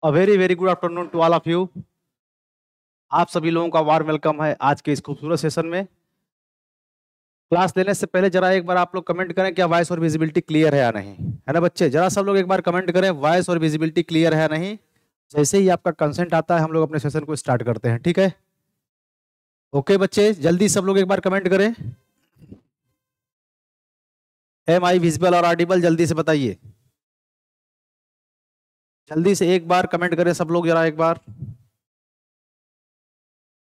A very very good afternoon to all of you. आप सभी लोगों का वार वेलकम है आज के इस खूबसूरत सेशन में। क्लास लेने से पहले जरा एक बार आप लोग कमेंट करें क्या वॉइस और विजिबिलिटी क्लियर है या नहीं, है ना बच्चे? जरा सब लोग एक बार कमेंट करें वॉइस और विजिबिलिटी क्लियर है या नहीं। जैसे ही आपका कंसेंट आता है हम लोग अपने सेशन को स्टार्ट करते हैं, ठीक है? ओके बच्चे, जल्दी सब लोग एक बार कमेंट करें। एम आई विजिबल और ऑडिबल, जल्दी से बताइए। जल्दी से एक बार कमेंट करें सब लोग, जरा एक बार।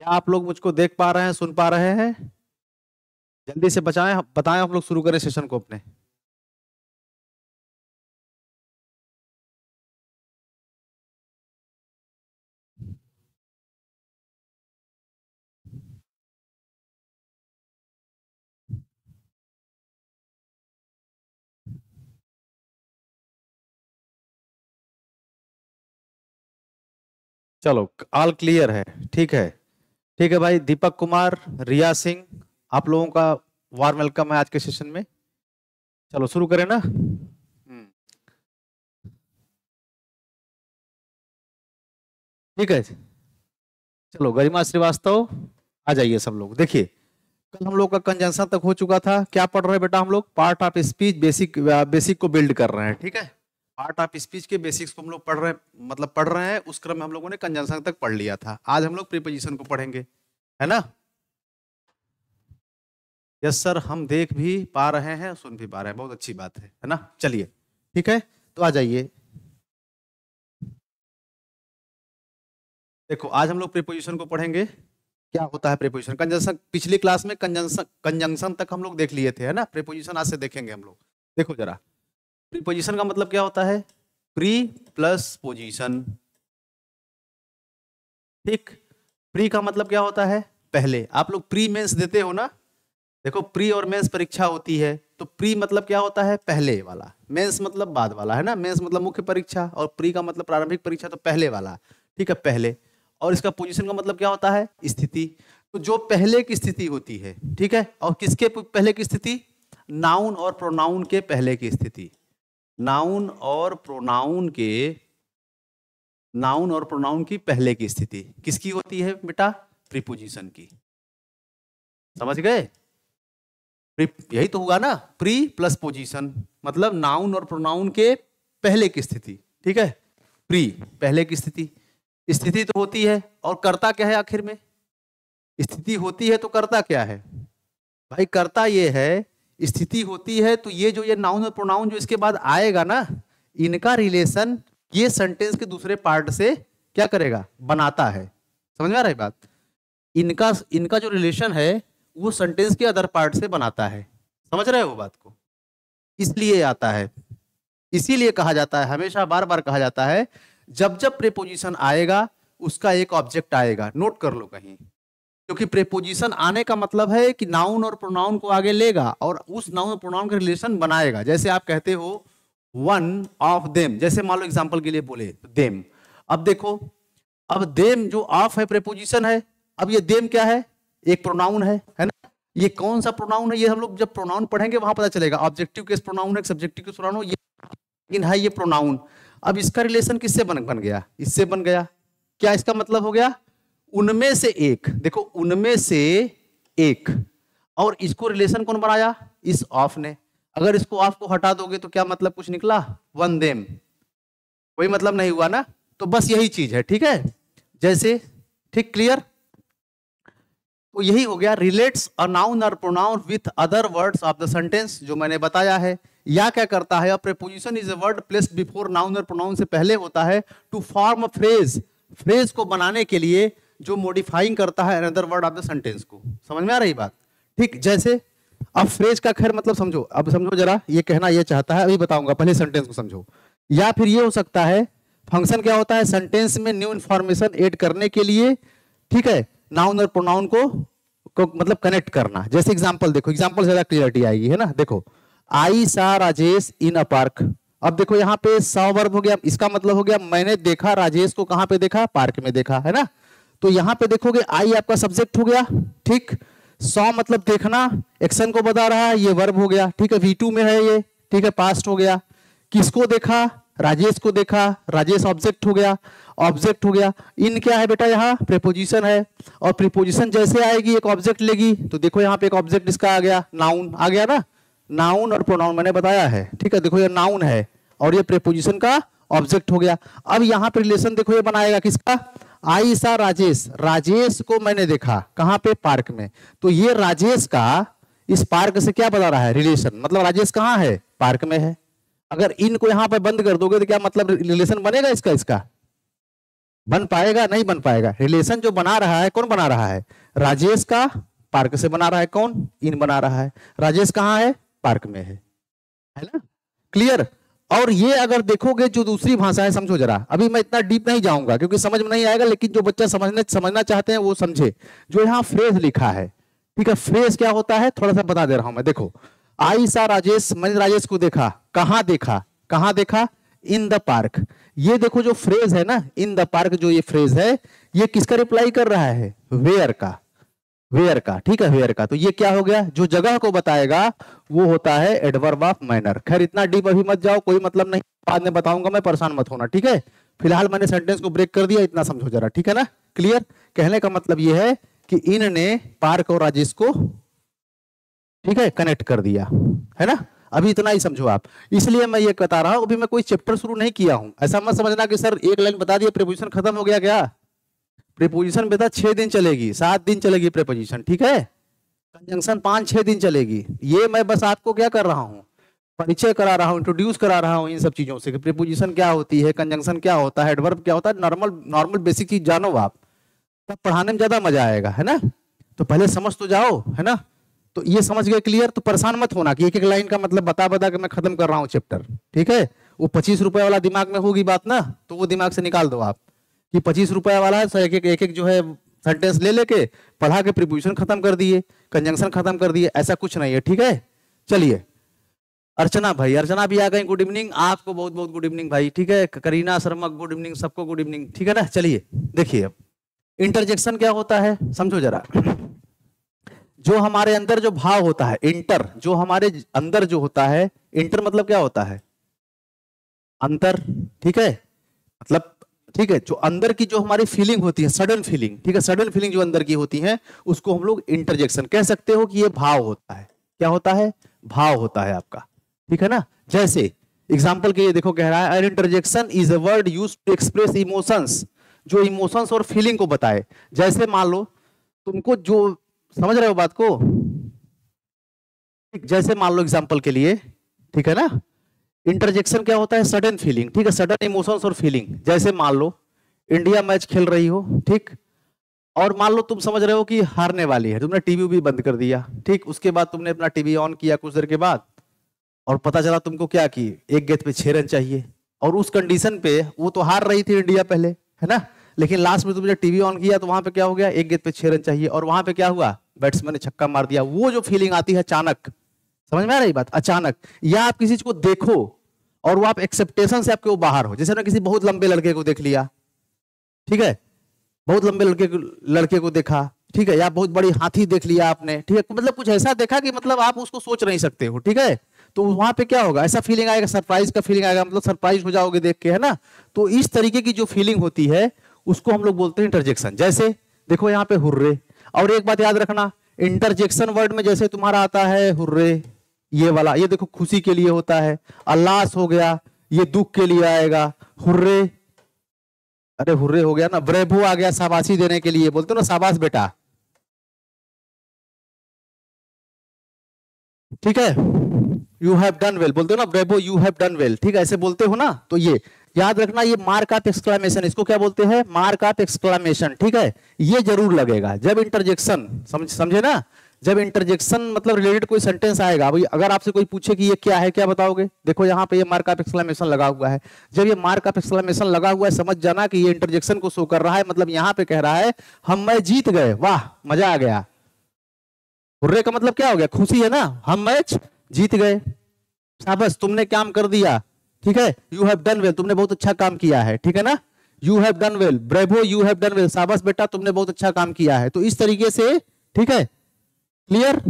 क्या आप लोग मुझको देख पा रहे हैं, सुन पा रहे हैं? जल्दी से बताएं, हम लोग शुरू करें सेशन को अपने। चलो, ऑल क्लियर है, ठीक है। ठीक है भाई, दीपक कुमार, रिया सिंह, आप लोगों का वार्म वेलकम है आज के सेशन में। चलो शुरू करें ना। ठीक है, चलो गरिमा श्रीवास्तव आ जाइए सब लोग। देखिए, कल हम लोग का कंजंक्शन तक हो चुका था। क्या पढ़ रहे हैं बेटा हम लोग? पार्ट ऑफ स्पीच बेसिक को बिल्ड कर रहे हैं, ठीक है। पार्ट ऑफ स्पीच के बेसिक्स को हम लोग पढ़ रहे हैं। उस क्रम में हम लोगों ने कंजंक्शन तक पढ़ लिया था। आज हम लोग प्रीपोजिशन को पढ़ेंगे, है ना? यस सर, हम देख भी पा रहे हैं, सुन भी पा रहे हैं, बहुत अच्छी बात है ना? चलिए ठीक है, तो आ जाइए। देखो, आज हम लोग प्रीपोजिशन को पढ़ेंगे। क्या होता है प्रीपोजिशन? कंजंक्शन पिछली क्लास में कंजंक्शन तक हम लोग देख लिए थे, है ना? प्रीपोजिशन आज से देखेंगे हम लोग। देखो जरा, प्रीपोजिशन का मतलब क्या होता है? प्री प्लस पोजीशन, ठीक। प्री का मतलब क्या होता है? पहले। आप लोग प्री मेंस देते हो ना? देखो, प्री और मेंस परीक्षा होती है, तो प्री मतलब क्या होता है? पहले वाला। मेंस मतलब बाद वाला, है ना? मेंस मतलब मुख्य परीक्षा और प्री का मतलब प्रारंभिक परीक्षा, तो पहले वाला, ठीक है, पहले। और इसका पोजीशन का मतलब क्या होता है? स्थिति। तो जो पहले की स्थिति होती है, ठीक है। और किसके पहले की स्थिति? नाउन और प्रोनाउन के पहले की स्थिति। नाउन और प्रोनाउन की पहले की स्थिति किसकी होती है बेटा? प्रीपोजिशन की। समझ गए? यही तो हुआ ना, प्री प्लस पोजीशन मतलब नाउन और प्रोनाउन के पहले की स्थिति, ठीक है। प्री पहले की स्थिति। स्थिति तो होती है, और कर्ता क्या है आखिर में? स्थिति होती है तो कर्ता क्या है भाई? कर्ता ये है। स्थिति होती है तो ये नाउन और प्रोनाउन जो इसके बाद आएगा ना, इनका रिलेशन ये सेंटेंस के दूसरे पार्ट से क्या करेगा? बनाता है। समझ में आ रहा है बात? इनका जो रिलेशन है वो सेंटेंस के अदर पार्ट से बनाता है। समझ रहे हो बात को? इसलिए आता है, इसीलिए कहा जाता है, हमेशा बार बार कहा जाता है, जब जब प्रीपोजिशन आएगा उसका एक ऑब्जेक्ट आएगा। नोट कर लो कहीं, क्योंकि प्रीपोजिशन आने का मतलब है कि नाउन और प्रोनाउन को आगे लेगा और उस नाउन और प्रोनाउन का रिलेशन बनाएगा। जैसे आप कहते हो वन ऑफ देम, जैसे मान लो एग्जांपल के लिए बोले तो देम। अब देखो, अब देम जो ऑफ है प्रीपोजिशन है। अब ये देम क्या है? एक प्रोनाउन है ना? ये कौन सा प्रोनाउन है? ये हम लोग जब प्रोनाउन पढ़ेंगे वहां पता चलेगा। ऑब्जेक्टिव केस प्रोनाउन है, सब्जेक्टिव केस प्रोनाउन, ये लेकिन है ये प्रोनाउन। अब इसका रिलेशन किससे बन गया? इससे बन गया। क्या इसका मतलब हो गया? उनमें से एक। देखो, उनमें से एक। और इसको रिलेशन कौन बनाया? इस ऑफ ने। अगर इसको ऑफ को हटा दोगे तो क्या मतलब कुछ निकला? One them. कोई मतलब नहीं हुआ ना? तो बस यही चीज है, ठीक है। जैसे, ठीक, क्लियर? तो यही हो गया, रिलेट्स अ नाउन और pronoun with other words of the sentence, जो मैंने बताया है। या क्या करता है? Preposition is a word placed before noun और प्रोनाउन से पहले होता है to form a phrase. Phrase को बनाने के लिए जो मॉडिफाइंग करता है another word of the sentence को। समझ में आ रही बात? ठीक। जैसे अब फ्रेज का खैर मतलब समझो, अब समझो जरा, ये कहना ये चाहता है, अभी बताऊंगा, पहले सेंटेंस को समझो। या फिर ये हो सकता है, फंक्शन क्या होता है? सेंटेंस में न्यू इंफॉर्मेशन ऐड करने के लिए, ठीक है, नाउन और प्रोनाउन को मतलब कनेक्ट करना। जैसे एग्जांपल देखो, एग्जांपल ज्यादा क्लियरिटी आएगी, है ना? देखो, आई सा राजेश इन अ पार्क। अब देखो यहाँ पे सा वर्ब हो गया, इसका मतलब हो गया मैंने देखा राजेश को। कहां पे देखा? पार्क में देखा, है ना? तो यहां पे देखोगे आई आपका सब्जेक्ट हो गया, ठीक। सॉ मतलब देखना, एक्शन को बता रहा है, ये वर्ब हो गया, ठीक है। V2 में है ये, ठीक है, पास्ट हो गया। किसको देखा? राजेश को देखा, राजेश ऑब्जेक्ट हो गया, ऑब्जेक्ट हो गया। इन क्या है बेटा, यहाँ प्रीपोजिशन है, और प्रीपोजिशन जैसे आएगी एक ऑब्जेक्ट लेगी, तो देखो यहाँ पे एक ऑब्जेक्ट इसका आ गया, नाउन आ गया ना, नाउन और प्रोनाउन मैंने बताया है, ठीक है। देखो ये नाउन है और ये प्रीपोजिशन का ऑब्जेक्ट हो गया। अब यहाँ पे रिलेशन देखो ये बनाएगा किसका, आई सा राजेश, राजेश को मैंने देखा कहाँ पे, पार्क में, तो ये राजेश का इस पार्क से क्या बता रहा है, रिलेशन, मतलब राजेश कहाँ है, पार्क में है। अगर इनको यहां पर बंद कर दोगे तो क्या मतलब रिलेशन बनेगा इसका, इसका बन पाएगा, नहीं बन पाएगा। रिलेशन जो बना रहा है, कौन बना रहा है, राजेश का पार्क से बना रहा है, कौन, इन बना रहा है। राजेश कहाँ है, पार्क में है ना, क्लियर। और ये अगर देखोगे जो दूसरी भाषा है, समझो जरा, अभी मैं इतना डीप नहीं जाऊंगा क्योंकि समझ में नहीं आएगा, लेकिन जो बच्चा समझना चाहते हैं वो समझे। जो यहाँ फ्रेज लिखा है, ठीक है, फ्रेज क्या होता है थोड़ा सा बता दे रहा हूं मैं। देखो, आई सा राजेश, मैंने राजेश को देखा, कहां देखा, कहां देखा, इन द पार्क। ये देखो जो फ्रेज है ना, इन द पार्क, जो ये फ्रेज है, ये किसका रिप्लाई कर रहा है, वेयर का, वेयर का, ठीक है, वेयर का। तो ये क्या हो गया, जो जगह को बताएगा वो होता है एडवर्ब ऑफ मैनर। खैर इतना डीप अभी मत जाओ, कोई मतलब नहीं, बाद में बताऊंगा मैं, परेशान मत होना, ठीक है। फिलहाल मैंने सेंटेंस को ब्रेक कर दिया, इतना समझो जरा, ठीक है ना, क्लियर। कहने का मतलब ये है कि इन ने पार्क और राजेश को, ठीक है, कनेक्ट कर दिया, है ना। अभी इतना ही समझो आप, इसलिए मैं ये बता रहा हूं, अभी मैं कोई चैप्टर शुरू नहीं किया हूं। ऐसा मत समझना कि सर एक लाइन बता दिया प्रीपोजिशन खत्म हो गया, क्या प्रीपोजिशन बेटा 6 दिन चलेगी, 7 दिन चलेगी प्रीपोजिशन, ठीक है। कंजंक्शन 5-6 दिन चलेगी। ये मैं बस आपको क्या कर रहा हूं, परिचय करा रहा हूं, इंट्रोड्यूस करा रहा हूं इन सब चीजों से, कि प्रीपोजिशन क्या होती है, कंजंक्शन क्या होता है, एडवर्ब क्या होता है, नॉर्मल बेसिक चीज जानो आप, तब पढ़ाने में ज्यादा मजा आएगा, है ना। तो पहले समझ तो जाओ, है ना। तो ये समझ गए, क्लियर। तो परेशान मत होना कि एक एक लाइन का मतलब बता बता के मैं खत्म कर रहा हूँ चैप्टर, ठीक है। वो 25 रुपए वाला दिमाग में होगी बात ना, तो वो दिमाग से निकाल दो आप कि 25 रुपए वाला है, तो एक एक जो है सेंटेंस ले लेके पढ़ा के प्रीपोजिशन खत्म कर दिए, कंजंक्शन खत्म कर दिए, ऐसा कुछ नहीं है, ठीक है। चलिए, अर्चना भाई, अर्चना भी आ गई, गुड इवनिंग, आपको बहुत बहुत गुड इवनिंग भाई, ठीक है। करीना शर्मा गुड इवनिंग, सबको गुड इवनिंग, ठीक है ना। चलिए देखिए, अब इंटरजेक्शन क्या होता है समझो जरा। जो हमारे अंदर जो भाव होता है, इंटर, जो हमारे अंदर जो होता है, इंटर मतलब क्या होता है, अंतर, ठीक है, मतलब, ठीक है, जो अंदर की जो हमारी फीलिंग होती है, सडन फीलिंग, ठीक है, सडन फीलिंग जो अंदर की होती है, उसको हम लोग इंटरजेक्शन कह सकते हो कि ये भाव होता है। क्या होता है, भाव होता है आपका, ठीक है ना। जैसे एग्जाम्पल के लिए देखो, कह रहा है an interjection is a word used to express emotions, जो इमोशंस और फीलिंग को बताए। जैसे मान लो तुमको जो, समझ रहे हो बात को, जैसे मान लो एग्जाम्पल के लिए, ठीक है ना, इंटरजेक्शन क्या होता है, सडन फीलिंग, ठीक है, सडन इमोशंस और फीलिंग। जैसे मान लो इंडिया मैच खेल रही हो, ठीक, और मान लो तुम समझ रहे हो कि हारने वाली है, तुमने टीवी भी बंद कर दिया, ठीक, उसके बाद तुमने अपना टीवी ऑन किया कुछ देर के बाद, और पता चला तुमको क्या कि एक गेंद पे 6 रन चाहिए, और उस कंडीशन पे वो तो हार रही थी इंडिया पहले, है ना, लेकिन लास्ट में तुमने टीवी ऑन किया तो वहां पे क्या हो गया, एक गेंद पे 6 रन चाहिए, और वहां पे क्या हुआ, बैट्समैन ने छक्का मार दिया। वो जो फीलिंग आती है अचानक, समझ में आ रही बात, अचानक, या आप किसी चीज को देखो और वो आप एक्सेप्टेशन से आपके वो बाहर हो, जैसे ना किसी बहुत लंबे लड़के को देख लिया, ठीक है, बहुत लंबे लड़के को देखा, ठीक है, या बहुत बड़ी हाथी देख लिया आपने, ठीक है, मतलब कुछ ऐसा देखा कि मतलब आप उसको सोच नहीं सकते हो, ठीक है, तो वहां पे क्या होगा, ऐसा फीलिंग आएगा, सरप्राइज का फीलिंग आएगा, मतलब सरप्राइज हो जाओगे देख के, है ना। तो इस तरीके की जो फीलिंग होती है उसको हम लोग बोलते हैं इंटरजेक्शन। जैसे देखो यहाँ पे हुर्रे, और एक बात याद रखना, इंटरजेक्शन वर्ड में जैसे तुम्हारा आता है हुर्रे, ये वाला, ये देखो खुशी के लिए होता है, अल्लास हो गया, ये दुख के लिए आएगा, हुर्रे, अरे हुर्रे हो गया ना, ब्रेवो आ गया शाबाशी देने के लिए, बोलते हो ना शाबाश बेटा, ठीक है, यू हैव डन वेल, बोलते हो ना bravo, you have done well, ठीक है, ऐसे बोलते हो ना। तो ये याद रखना, ये मार्क ऑफ एक्सक्लेमेशन, इसको क्या बोलते हैं, मार्क ऑफ एक्सक्लेमेशन, ठीक है, ये जरूर लगेगा जब इंटरजेक्शन, समझे ना, जब इंटरजेक्शन मतलब रिलेटेड कोई सेंटेंस आएगा। भाई अगर आपसे कोई पूछे कि ये क्या है, क्या बताओगे, देखो यहाँ पे ये मार्क ऑफ एक्सक्लेमेशन लगा हुआ है। जब ये मार्क ऑफ एक्सक्लेमेशन लगा हुआ है, समझ जाना कि ये इंटरजेक्शन को शो कर रहा है, मतलब यहाँ पे कह रहा है हम मैं जीत गए, वाह मजा आ गया। हुर्रे का मतलब क्या हो गया, खुशी है ना, हम मैच जीत गए, शाबाश तुमने काम कर दिया, ठीक है, यू हैव डन वेल, तुमने बहुत अच्छा काम किया है, ठीक है ना, you have done well, bravo you have done well, शाबाश बेटा तुमने बहुत अच्छा काम किया है। तो इस तरीके से, ठीक है, क्लियर,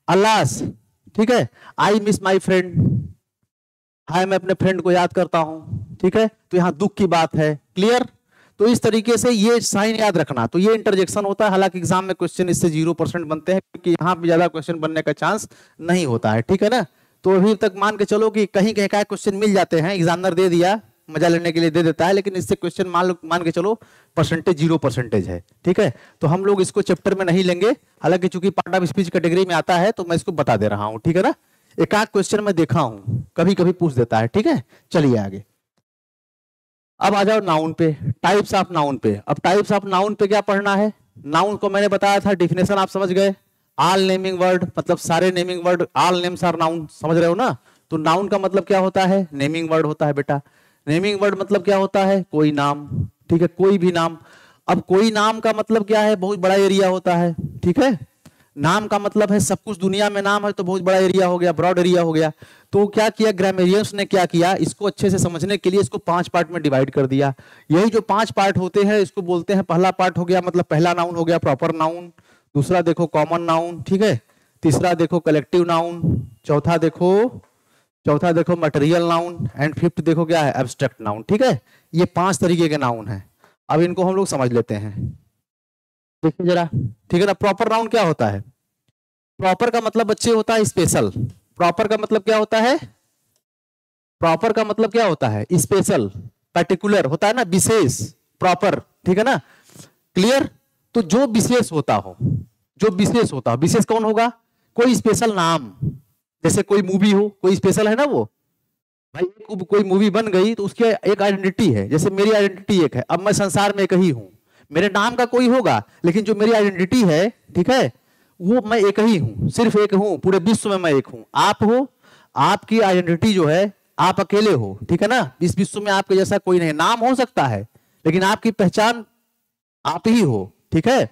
अल्लास, ठीक है, आई मिस माई फ्रेंड, हाय मैं अपने फ्रेंड को याद करता हूं, ठीक है, तो यहाँ दुख की बात है, क्लियर। तो इस तरीके से ये साइन याद रखना, तो ये इंटरजेक्शन होता है। हालांकि एग्जाम में क्वेश्चन इससे 0% बनते हैं, क्योंकि यहाँ पे ज्यादा क्वेश्चन बनने का चांस नहीं होता है, ठीक है ना। तो अभी तक मान के चलो कि कहीं कहीं का क्वेश्चन मिल जाते हैं, एग्जामिनर दे दिया मजा लेने के लिए दे देता है, लेकिन इससे क्वेश्चन मान के चलो परसेंटेज 0% है, ठीक है। तो हम लोग इसको चैप्टर में नहीं लेंगे, हालांकि चूंकि पार्ट ऑफ स्पीच कैटेगरी में आता है तो मैं इसको बता दे रहा हूँ, ठीक है ना। एक आध क्वेश्चन मैं देखा हूं, कभी कभी पूछ देता है, ठीक है। चलिए आगे, अब आ जाओ नाउन पे, टाइप्स ऑफ नाउन पे। अब टाइप्स ऑफ नाउन पे क्या पढ़ना है? नाउन को मैंने बताया था, डिफिनेशन आप समझ गए। ऑल नेमिंग वर्ड मतलब सारे naming word, all names are noun, समझ रहे हो ना। तो नाउन का मतलब क्या होता है? नेमिंग वर्ड होता है बेटा। नेमिंग वर्ड मतलब क्या होता है? कोई नाम, ठीक है, कोई भी नाम। अब कोई नाम का मतलब क्या है? बहुत बड़ा एरिया होता है, ठीक है। नाम का मतलब है सब कुछ, दुनिया में नाम है तो बहुत बड़ा एरिया हो गया, ब्रॉड एरिया हो गया। तो क्या किया ग्रामेरियंस ने, क्या किया, इसको अच्छे से समझने के लिए इसको 5 पार्ट में डिवाइड कर दिया। यही जो 5 पार्ट होते हैं इसको बोलते हैं, पहला पार्ट हो गया मतलब पहला नाउन हो गया प्रॉपर नाउन, दूसरा देखो कॉमन नाउन, ठीक है, तीसरा देखो कलेक्टिव नाउन, चौथा देखो मटेरियल नाउन, एंड फिफ्थ देखो क्या है? एब्स्ट्रैक्ट नाउन, ठीक है। ये 5 तरीके के नाउन है। अब इनको हम लोग समझ लेते हैं, देखिए जरा, ठीक है ना। प्रॉपर नाउन क्या होता है? प्रॉपर का मतलब बच्चे होता है स्पेशल। प्रॉपर का मतलब क्या होता है? प्रॉपर का मतलब क्या होता है? स्पेशल, पर्टिकुलर होता है ना, विशेष, प्रॉपर, ठीक है ना, क्लियर। तो जो विशेष होता हो, जो विशेष होता हो, विशेष कौन होगा? कोई स्पेशल नाम, जैसे कोई मूवी हो, कोई स्पेशल है ना वो भाई। कोई मूवी बन गई तो उसकी एक आइडेंटिटी है, जैसे मेरी आइडेंटिटी एक है। अब मैं संसार में एक ही हूं, मेरे नाम का कोई होगा, लेकिन जो मेरी आइडेंटिटी है, ठीक है, वो मैं एक ही हूं, सिर्फ एक हूं, पूरे विश्व में मैं एक हूं। आप हो, आपकी आइडेंटिटी जो है, आप अकेले हो, ठीक है ना। इस विश्व में आपके जैसा कोई नहीं, नाम हो सकता है लेकिन आपकी पहचान आप ही हो, ठीक है।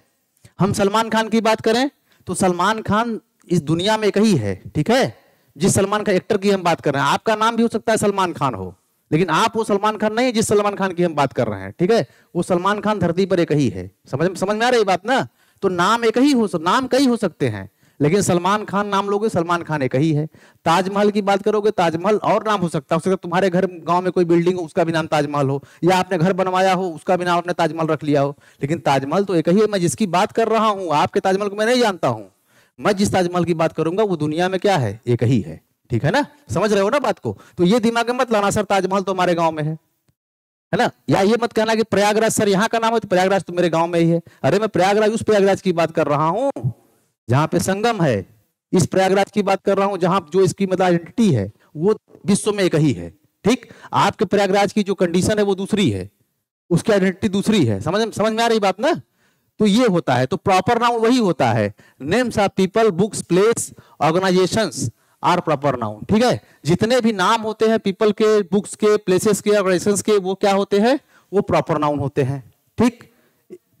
हम सलमान खान की बात करें तो सलमान खान इस दुनिया में एक ही है, ठीक है। जिस सलमान खान एक्टर की हम बात कर रहे हैं, आपका नाम भी हो सकता है सलमान खान हो, लेकिन आप वो सलमान खान नहीं है जिस सलमान खान की हम बात कर रहे हैं, ठीक है। वो सलमान खान धरती पर एक ही है, समझ में आ रही बात ना। तो नाम एक ही हो, नाम कई हो सकते हैं, लेकिन सलमान खान नाम लोगे, सलमान खान एक ही है। ताजमहल की बात करोगे, ताजमहल और नाम हो सकता है, तुम्हारे घर गांव में कोई बिल्डिंग हो उसका भी नाम ताजमहल हो, या आपने घर बनवाया हो उसका भी नाम आपने ताजमहल रख लिया हो, लेकिन ताजमहल तो एक ही है। मैं जिसकी बात कर रहा हूं, आपके ताजमहल को मैं नहीं जानता हूं, मैं जिस ताजमहल की बात करूंगा वो दुनिया में क्या है? एक ही है, ठीक है ना। समझ रहे हो ना बात को। तो ये दिमाग में मत लाना सर ताजमहल तो हमारे गांव में है ना। या ये मत कहना कि प्रयागराज सर यहाँ का नाम है तो प्रयागराज तो मेरे गांव में ही है। अरे मैं प्रयागराज, उस प्रयागराज की बात कर रहा हूं जहां पे संगम है, इस प्रयागराज की बात कर रहा हूं जहां जो इसकी मतलब आइडेंटिटी है वो विश्व में एक ही है, ठीक। आपके प्रयागराज की जो कंडीशन है वो दूसरी है, उसकी आइडेंटिटी दूसरी है। समझ में आ रही बात ना। तो ये होता है, तो प्रॉपर नाउन वही होता है, names of people, books, place, organisations are proper noun, ठीक है। जितने भी नाम होते हैं पीपल के, बुक्स के, प्लेसेस के, ऑर्गेनाइजेशंस के, वो क्या होते हैं? वो प्रॉपर नाउन होते हैं, ठीक।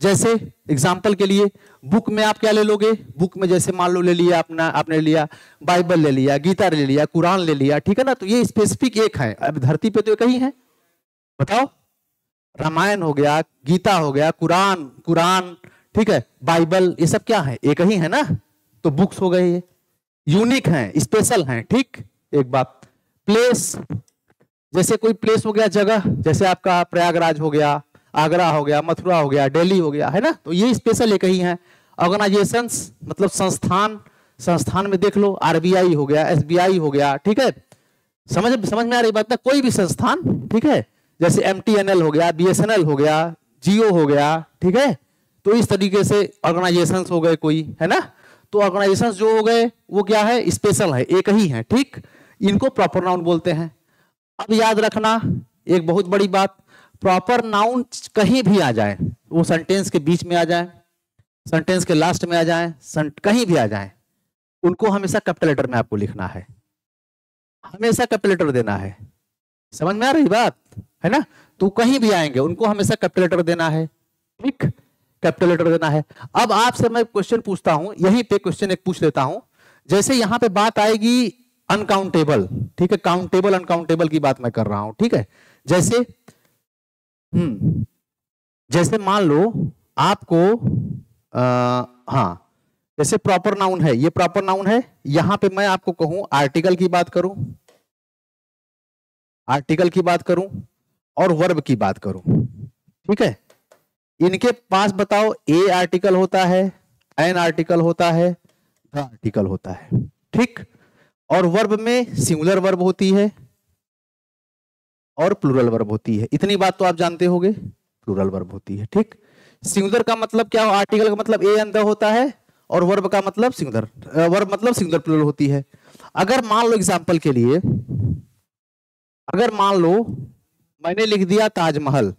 जैसे एग्जाम्पल के लिए बुक में आप क्या ले लोगे? बुक में जैसे मान लो ले लिया अपना, आपने लिया बाइबल ले लिया, गीता ले लिया, कुरान ले लिया, ठीक है ना। तो ये स्पेसिफिक एक है, अब धरती पे तो एक ही है, बताओ। रामायण हो गया, गीता हो गया, कुरान, ठीक है, बाइबल, ये सब क्या है? एक ही है ना। तो बुक्स हो गए, ये यूनिक हैं, स्पेशल हैं, ठीक। एक बात, प्लेस, जैसे कोई प्लेस हो गया, जगह, जैसे आपका प्रयागराज हो गया, आगरा हो गया, मथुरा हो गया, दिल्ली हो गया, है ना। तो ये स्पेशल एक ही है। ऑर्गेनाइजेशंस मतलब संस्थान, संस्थान में देख लो, आरबीआई हो गया, एसबीआई हो गया, ठीक है। समझ में आ रही बात ना। कोई भी संस्थान, ठीक है, जैसे एमटीएनएल हो गया, बीएसएनएल हो गया, जियो हो गया, ठीक है। तो इस तरीके से ऑर्गेनाइजेशंस हो गए कोई, है ना। तो ऑर्गेनाइजेशंस जो हो गए वो क्या है? स्पेशल है, एक ही है, ठीक। इनको प्रॉपर नाउन बोलते हैं। अब याद रखना एक बहुत बड़ी बात, प्रॉपर नाउन कहीं भी आ जाए, वो सेंटेंस के बीच में आ जाए, सेंटेंस के लास्ट में आ जाए, कहीं भी आ जाए, उनको हमेशा कैपिटल लेटर में आपको लिखना है, हमेशा कैपिटल लेटर देना है। समझ में आ रही बात है ना। तो कहीं भी आएंगे उनको हमेशा कैपिटल लेटर देना है, ठीक, कैपिटल लेटर देना है। अब आपसे मैं क्वेश्चन पूछता हूं, यहीं पे क्वेश्चन एक पूछ लेता हूं। जैसे यहां पे बात आएगी अनकाउंटेबल, ठीक है, काउंटेबल अनकाउंटेबल की बात मैं कर रहा हूं, ठीक है। जैसे जैसे मान लो आपको हाँ, जैसे प्रॉपर नाउन है, ये प्रॉपर नाउन है, यहां पे मैं आपको कहूं आर्टिकल की बात करूं, आर्टिकल की बात करूं और वर्ब की बात करूं, ठीक है, इनके पास बताओ ए आर्टिकल होता है, एन आर्टिकल होता है, द आर्टिकल होता है, ठीक। और वर्ब में सिंगुलर वर्ब होती है और प्लूरल वर्ब होती है, इतनी बात तो आप जानते होंगे, प्लूरल वर्ब होती है, ठीक। सिंगुलर का मतलब क्या, आर्टिकल का मतलब ए एंड द होता है, और वर्ब का मतलब सिंगुलर, वर्ब मतलब सिंगुलर प्लूरल होती है। अगर मान लो एग्जांपल के लिए, अगर मान लो मैंने लिख दिया ताजमहल,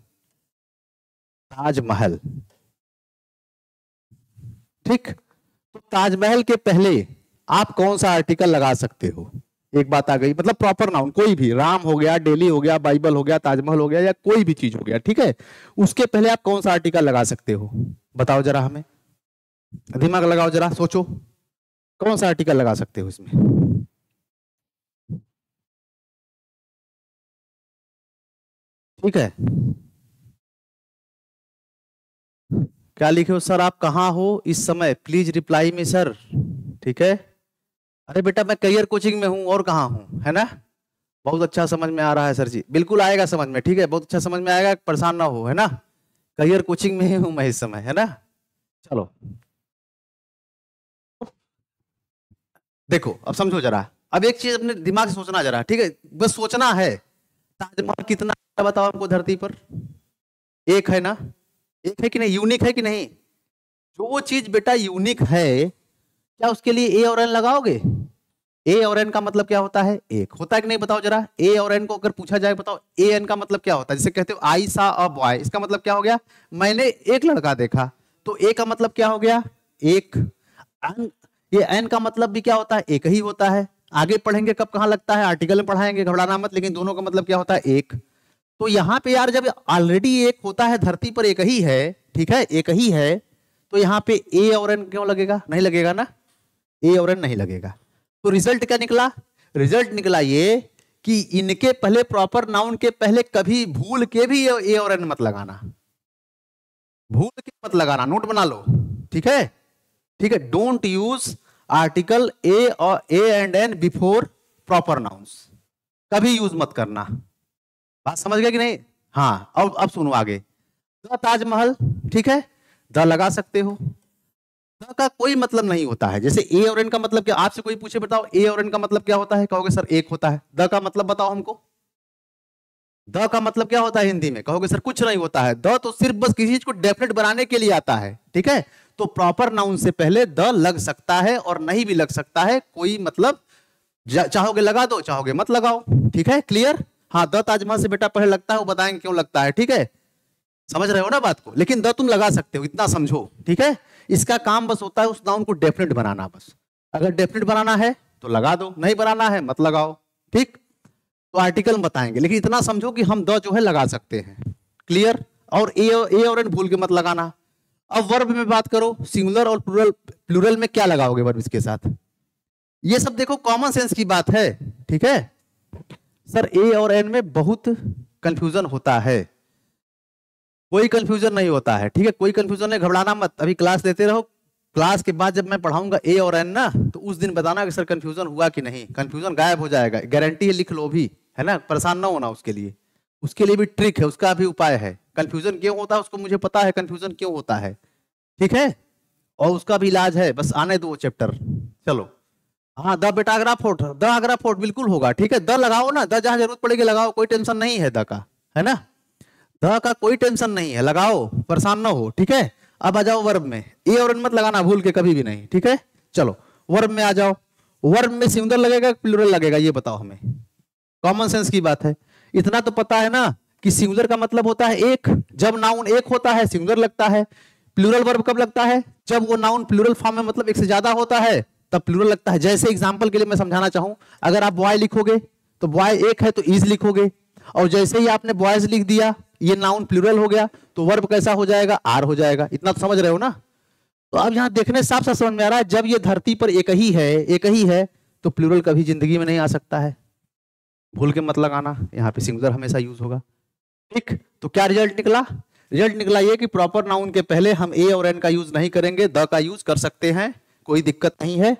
ताजमहल, ठीक, तो ताजमहल के पहले आप कौन सा आर्टिकल लगा सकते हो, एक बात आ गई, मतलब प्रॉपर नाउन कोई भी, राम हो गया, डेली हो गया, बाइबल हो गया, ताजमहल हो गया, या कोई भी चीज हो गया, ठीक है, उसके पहले आप कौन सा आर्टिकल लगा सकते हो, बताओ जरा, हमें दिमाग लगाओ जरा, सोचो कौन सा आर्टिकल लगा सकते हो इसमें। ठीक है, क्या लिखे हो सर, आप कहाँ हो इस समय, प्लीज रिप्लाई में सर, ठीक है। अरे बेटा मैं करियर कोचिंग में हूँ, और कहाँ हूँ, है ना, बहुत अच्छा समझ में आ रहा है सर जी, बिल्कुल आएगा समझ में, ठीक है, बहुत अच्छा समझ में आएगा, परेशान ना हो, है ना, करियर कोचिंग में ही हूँ मैं इस समय, है ना। चलो देखो अब समझो जरा, अब एक चीज अपने दिमाग से सोचना जरा, ठीक है, बस सोचना है, ताजमहल कितना है बताओ हमको धरती पर, एक है ना, एक है कि नहीं, यूनिक है कि नहीं, जो चीज बेटा यूनिक है, क्या उसके लिए ए और एन लगाओगे, ए और एन का मतलब क्या होता है, एक होता है कि नहीं, बताओ जरा, ए और एन को अगर पूछा जाए, बताओ ए एन का मतलब क्या होता है, जैसे कहते हो आई सा अ बॉय, इसका मतलब क्या हो गया, मैंने एक लड़का देखा, तो ए का मतलब क्या हो गया, एक। ये एन का मतलब भी क्या होता है, एक ही होता है, आगे पढ़ेंगे कब कहां लगता है, आर्टिकल में पढ़ाएंगे, घबराना मत, लेकिन दोनों का मतलब क्या होता है, एक। तो यहाँ पे यार जब ऑलरेडी एक होता है, धरती पर एक ही है, ठीक है, एक ही है, तो यहाँ पे ए और एन क्यों लगेगा, नहीं लगेगा ना, ए और एन नहीं लगेगा। तो रिजल्ट क्या निकला, रिजल्ट निकला ये कि इनके पहले, प्रॉपर नाउन के पहले कभी भूल के भी ए और एन मत लगाना, भूल के मत लगाना, नोट बना लो, ठीक है, ठीक है, डोंट यूज आर्टिकल ए और A and an before proper nouns, कभी यूज मत करना, बात समझ गया कि नहीं। हाँ अब सुनो आगे, द ताजमहल, ठीक है, द लगा सकते हो, द का कोई मतलब नहीं होता है, जैसे ए और एन का मतलब क्या, आपसे कोई पूछे बताओ ए और एन का मतलब क्या होता है, कहोगे सर एक होता है, द का मतलब बताओ हमको, द का मतलब क्या होता है हिंदी में, कहोगे सर कुछ नहीं होता है, द तो सिर्फ बस किसी चीज को डेफिनेट बनाने के लिए आता है, ठीक है, तो प्रॉपर नाउन से पहले द लग सकता है और नहीं भी लग सकता है, कोई मतलब, चाहोगे लगा दो, चाहोगे मत लगाओ, ठीक है, क्लियर। हाँ द ताजमहल से बेटा पहले लगता है, वो बताएंगे क्यों लगता है, ठीक है, समझ रहे हो ना बात को, लेकिन द तुम लगा सकते हो, इतना समझो, ठीक है, इसका काम बस होता है उस नाउन को डेफिनेट बनाना, बस अगर डेफिनेट बनाना है तो लगा दो, नहीं बनाना है मत लगाओ, ठीक। तो आर्टिकल बताएंगे, लेकिन इतना समझो कि हम द जो है लगा सकते हैं, क्लियर, और ए और एन भूल के मत लगाना। अब वर्ब में बात करो, सिंगुलर और प्लूरल, प्लूरल में क्या लगाओगे वर्ब इसके साथ, ये सब देखो कॉमन सेंस की बात है, ठीक है। सर ए और एन में बहुत कंफ्यूजन होता है, कोई कंफ्यूजन नहीं होता है, ठीक है, कोई कंफ्यूजन नहीं, घबराना मत, अभी क्लास लेते रहो, क्लास के बाद जब मैं पढ़ाऊंगा ए और एन ना, तो उस दिन बताना कि सर कंफ्यूजन हुआ कि नहीं, कंफ्यूजन गायब हो जाएगा, गारंटी है, लिख लो भी, है ना, परेशान ना होना उसके लिए, उसके लिए भी ट्रिक है, उसका भी उपाय है, कंफ्यूजन क्यों होता है उसको मुझे पता है, कंफ्यूजन क्यों होता है, ठीक है, और उसका भी इलाज है, बस आने दो चैप्टर। चलो हाँ द बेटा अग्राफोर्ट, द अग्राफोर्ट बिल्कुल होगा, ठीक है, द लगाओ ना, द जहां जरूरत पड़ेगी लगाओ, कोई टेंशन नहीं है द का, है ना, द का कोई टेंशन नहीं है, लगाओ, परेशान ना हो, ठीक है। अब आ जाओ वर्ब में, ए और एन मत लगाना भूल के कभी भी नहीं, ठीक है। चलो वर्ब में आ जाओ, वर्ब में सिंगुलर लगेगा प्लूरल लगेगा, ये बताओ हमें, कॉमन सेंस की बात है, इतना तो पता है ना कि सिंगुलर का मतलब होता है एक, जब नाउन एक होता है सिंगुलर लगता है, प्लूरल वर्ब कब लगता है, जब वो नाउन प्लूरल फॉर्म में मतलब एक से ज्यादा होता है तब प्लूरल लगता है। जैसे एग्जांपल के लिए मैं समझाना चाहूं, अगर आप बॉय लिखोगे तो बॉय एक है तो इज लिखोगे, और जैसे ही आपने बॉयज लिख दिया, ये नाउन प्लूरल हो गया, तो वर्ब कैसा हो जाएगा, आर हो जाएगा, इतना तो समझ रहे हो ना। तो अब यहां देखने साफ साफ समझ में आ रहा है, जब ये धरती पर एक ही है तो प्लूरल कभी जिंदगी में नहीं आ सकता है, भूल के मत लगाना, यहाँ पे सिंगुलर हमेशा यूज होगा, ठीक। तो क्या रिजल्ट निकला, रिजल्ट निकला ये कि प्रॉपर नाउन के पहले हम ए और एन का यूज नहीं करेंगे, द का यूज कर सकते हैं, कोई दिक्कत नहीं है।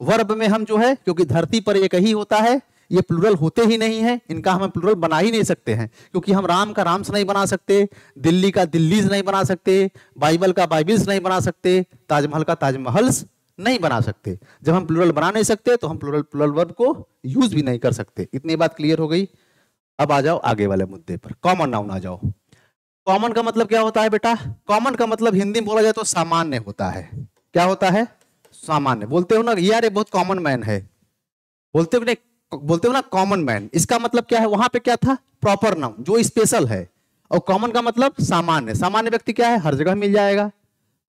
वर्ब में हम जो है, क्योंकि धरती पर एक ही होता है, ये प्लूरल होते ही नहीं है, इनका हम प्लूरल बना ही नहीं सकते हैं, क्योंकि हम राम का राम्स नहीं बना सकते, दिल्ली का दिल्लीज नहीं बना सकते, बाइबल का बाइबिल्स नहीं बना सकते, ताजमहल का ताजमहल्स नहीं बना सकते। जब हम प्लूरल बना नहीं सकते तो हम प्लूरल वर्ब को यूज भी नहीं कर सकते। इतनी बात क्लियर हो गई। अब आ जाओ आगे वाले मुद्दे पर, कॉमन नाउन आ जाओ। कॉमन का मतलब क्या होता है बेटा? कॉमन का मतलब हिंदी में बोला जाए तो सामान्य होता है। क्या होता है? सामान्य। बोलते हो ना यार ये बहुत कॉमन मैन है, बोलते हो ना कॉमन मैन, इसका मतलब क्या है? वहां पे क्या था? प्रॉपर नाउन जो स्पेशल है, और कॉमन का मतलब सामान्य। सामान्य व्यक्ति क्या है? हर जगह मिल जाएगा।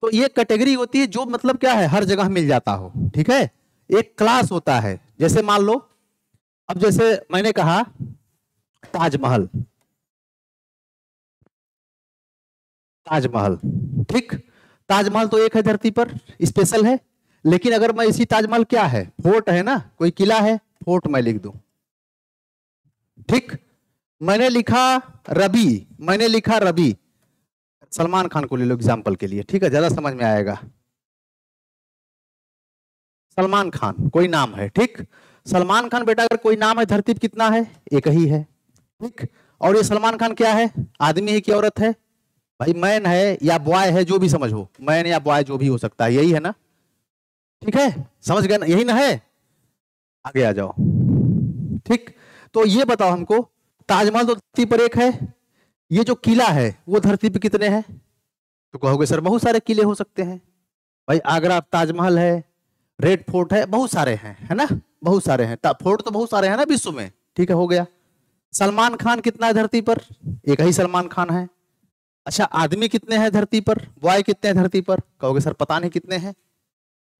तो ये कैटेगरी होती है जो मतलब क्या है? हर जगह मिल जाता हो, ठीक है। एक क्लास होता है, जैसे मान लो अब जैसे मैंने कहा ताजमहल, ताजमहल, ठीक। ताजमहल तो एक है धरती पर, स्पेशल है। लेकिन अगर मैं इसी ताजमहल क्या है? फोर्ट है ना, कोई किला है, फोर्ट मैं लिख दूं, ठीक। मैंने लिखा रवि, मैंने लिखा रवि, सलमान खान को ले लो एग्जाम्पल के लिए, ठीक है, ज्यादा समझ में आएगा। सलमान खान कोई नाम है, ठीक। सलमान खान बेटा अगर कोई नाम है धरती पर कितना है? एक ही है, ठीक। और ये सलमान खान क्या है? आदमी है कि औरत है? भाई मैन है या बॉय है, जो भी समझो, मैन या बॉय जो भी हो सकता है, यही है ना, ठीक है, समझ गए ना, यही ना है। आगे आ जाओ, ठीक। तो ये बताओ हमको, ताजमहल तो धरती पर एक है, ये जो किला है वो धरती पर कितने हैं? तो कहोगे सर बहुत सारे किले हो सकते हैं। भाई आगरा ताजमहल है, रेड फोर्ट है, बहुत सारे हैं, है ना, बहुत सारे हैं, फोर्ट तो बहुत सारे हैं ना विश्व में, ठीक है, हो गया। सलमान खान कितना है धरती पर? एक ही सलमान खान है। अच्छा आदमी कितने हैं धरती पर? बॉय कितने हैं धरती पर? कहोगे सर पता नहीं कितने हैं,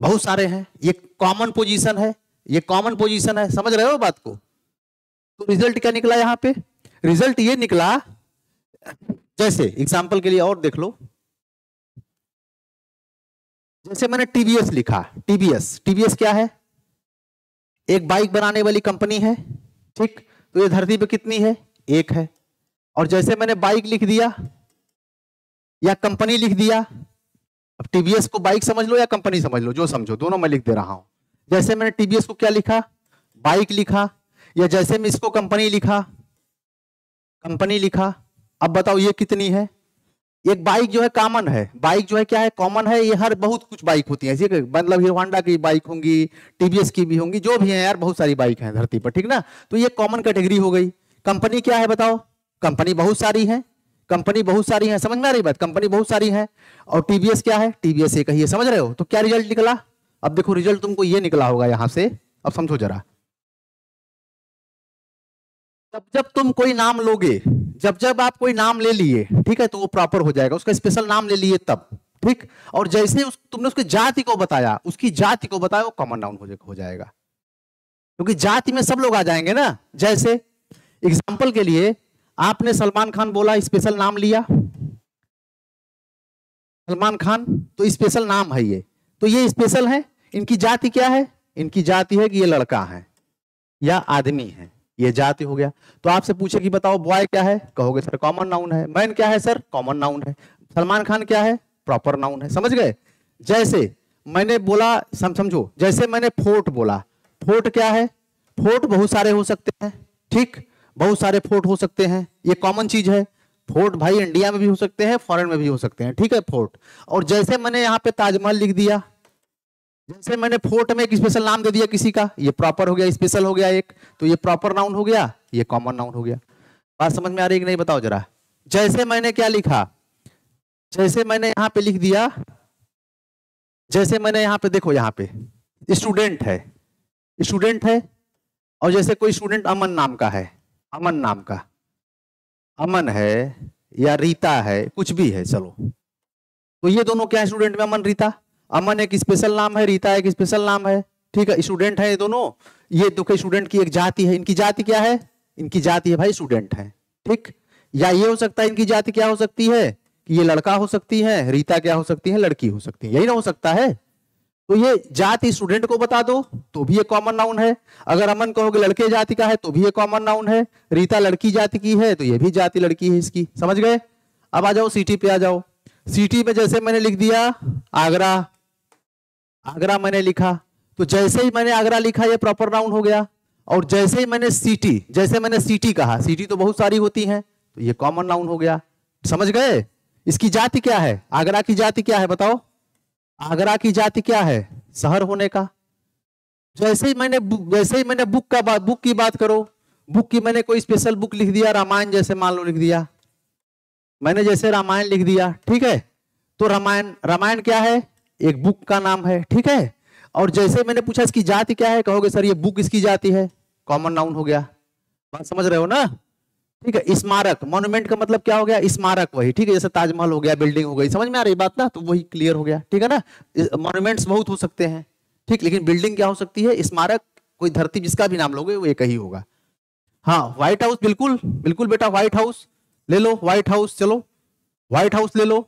बहुत सारे हैं। ये कॉमन पोजीशन है, ये कॉमन पोजीशन है, समझ रहे हो बात को? तो रिजल्ट क्या निकला यहाँ पे? रिजल्ट ये निकला, जैसे एग्जांपल के लिए और देख लो, जैसे मैंने टीवीएस लिखा, टीवीएस, टीवीएस क्या है? एक बाइक बनाने वाली कंपनी है, ठीक। तो ये धरती पे कितनी है? एक है। और जैसे मैंने बाइक लिख दिया या कंपनी लिख दिया, अब टीवीएस को बाइक समझ लो या कंपनी समझ लो, जो समझो, दोनों मैं लिख दे रहा हूं। जैसे मैंने टीवीएस को क्या लिखा? बाइक लिखा, या जैसे मैं इसको कंपनी लिखा, कंपनी लिखा। अब बताओ ये कितनी है? एक बाइक जो है कॉमन है, बाइक जो है क्या है? कॉमन है। ये हर बहुत कुछ बाइक होती है, ठीक है, मतलब हीरो होंडा की बाइक होंगी, टीवीएस की भी होंगी, जो भी है यार बहुत सारी बाइक हैं धरती पर, ठीक ना। तो ये कॉमन कैटेगरी हो गई। कंपनी क्या है बताओ? कंपनी बहुत सारी है, कंपनी बहुत सारी है, समझ में आ रही बात? कंपनी बहुत सारी है। और टीवीएस क्या है? टीवीएस एक ही है, समझ रहे हो? तो क्या रिजल्ट निकला? अब देखो रिजल्ट तुमको ये निकला होगा यहां से, अब समझो जरा। जब जब तुम कोई नाम लोगे, जब जब आप कोई नाम ले लिए, ठीक है, तो वो प्रॉपर हो जाएगा, उसका स्पेशल नाम ले लिए तब, ठीक। और जैसे तुमने उसकी जाति को बताया, उसकी जाति को बताया, वो कॉमन नाउन हो जाएगा, क्योंकि जाति में सब लोग आ जाएंगे ना। जैसे एग्जाम्पल के लिए आपने सलमान खान बोला, स्पेशल नाम लिया सलमान खान, तो स्पेशल नाम है ये, तो ये स्पेशल है। इनकी जाति क्या है? इनकी जाति है कि ये लड़का है या आदमी है, ये जाति हो गया। तो आपसे पूछे कि बताओ बॉय क्या है? कहोगे सर कॉमन नाउन है। मैन क्या है सर? कॉमन नाउन है। सलमान खान क्या है? प्रॉपर नाउन है, समझ गए? जैसे मैंने बोला, समझो, जैसे मैंने फोर्ट बोला, फोर्ट क्या है? फोर्ट बहुत सारे हो सकते हैं, ठीक, बहुत सारे फोर्ट हो सकते हैं, ये कॉमन चीज है। फोर्ट भाई इंडिया में भी हो सकते हैं, फॉरेन में भी हो सकते हैं, ठीक है, फोर्ट। और जैसे मैंने यहाँ पे ताजमहल लिख दिया, जैसे मैंने फोर्ट में एक स्पेशल नाम दे दिया किसी का, ये प्रॉपर हो गया, स्पेशल हो गया एक, तो ये प्रॉपर नाउन हो गया, ये कॉमन नाउन हो गया। बात समझ में आ रही है कि नहीं बताओ जरा? जैसे मैंने क्या लिखा, जैसे मैंने यहां पे लिख दिया, जैसे मैंने यहां पे देखो, यहां पे स्टूडेंट है, स्टूडेंट है। और जैसे कोई स्टूडेंट अमन नाम का है, अमन नाम का, अमन है या रीता है, कुछ भी है, चलो, तो ये दोनों क्या है स्टूडेंट में? अमन रीता। अमन एक स्पेशल नाम है, रीता एक स्पेशल नाम है, ठीक है, स्टूडेंट है ये दोनों। ये दो स्टूडेंट की एक जाति है, इनकी जाति क्या है? इनकी जाति है भाई स्टूडेंट है, ठीक। या ये हो सकता है इनकी जाति क्या हो सकती है कि ये लड़का हो सकती है, रीता क्या हो सकती है? लड़की हो सकती है, यही ना हो सकता है। तो ये जाति स्टूडेंट को बता दो तो भी ये कॉमन नाउन है। अगर अमन कहोगे लड़के जाति का है तो भी ये कॉमन नाउन है। रीता लड़की जाति की है तो ये भी जाति लड़की है इसकी, समझ गए? अब आ जाओ सिटी पे आ जाओ। सिटी में जैसे मैंने लिख दिया आगरा, आगरा मैंने लिखा, तो जैसे ही मैंने आगरा लिखा ये प्रॉपर नाउन हो गया। और जैसे मैंने सिटी कहा, सिटी तो बहुत सारी होती हैं, तो ये कॉमन नाउन हो गया। समझ गए? इसकी जाति क्या है? आगरा की जाति क्या है बताओ? आगरा की जाति क्या है? शहर होने का। जैसे ही मैंने बुक की बात करो, बुक की मैंने कोई स्पेशल बुक लिख दिया, रामायण जैसे मान लो लिख दिया, मैंने जैसे रामायण लिख दिया, ठीक है, तो रामायण क्या है? एक बुक का नाम है, ठीक है। और जैसे मैंने पूछा इसकी जाति क्या है, कहोगे सर ये बुक इसकी जाति है, कॉमन नाउन हो गया। बात समझ रहे हो ना? ठीक है। स्मारक, मॉन्यूमेंट का मतलब क्या हो गया? स्मारक, वही, ठीक है, जैसे ताजमहल हो गया, बिल्डिंग हो गई, समझ में आ रही बात ना? तो वही क्लियर हो गया, ठीक है ना। मॉन्यूमेंट्स बहुत हो सकते हैं, ठीक, लेकिन बिल्डिंग क्या हो सकती है? स्मारक, कोई धरती जिसका भी नाम लोगे वो एक ही होगा। हाँ, व्हाइट हाउस, बिल्कुल बिल्कुल बेटा, व्हाइट हाउस ले लो, व्हाइट हाउस, चलो व्हाइट हाउस ले लो।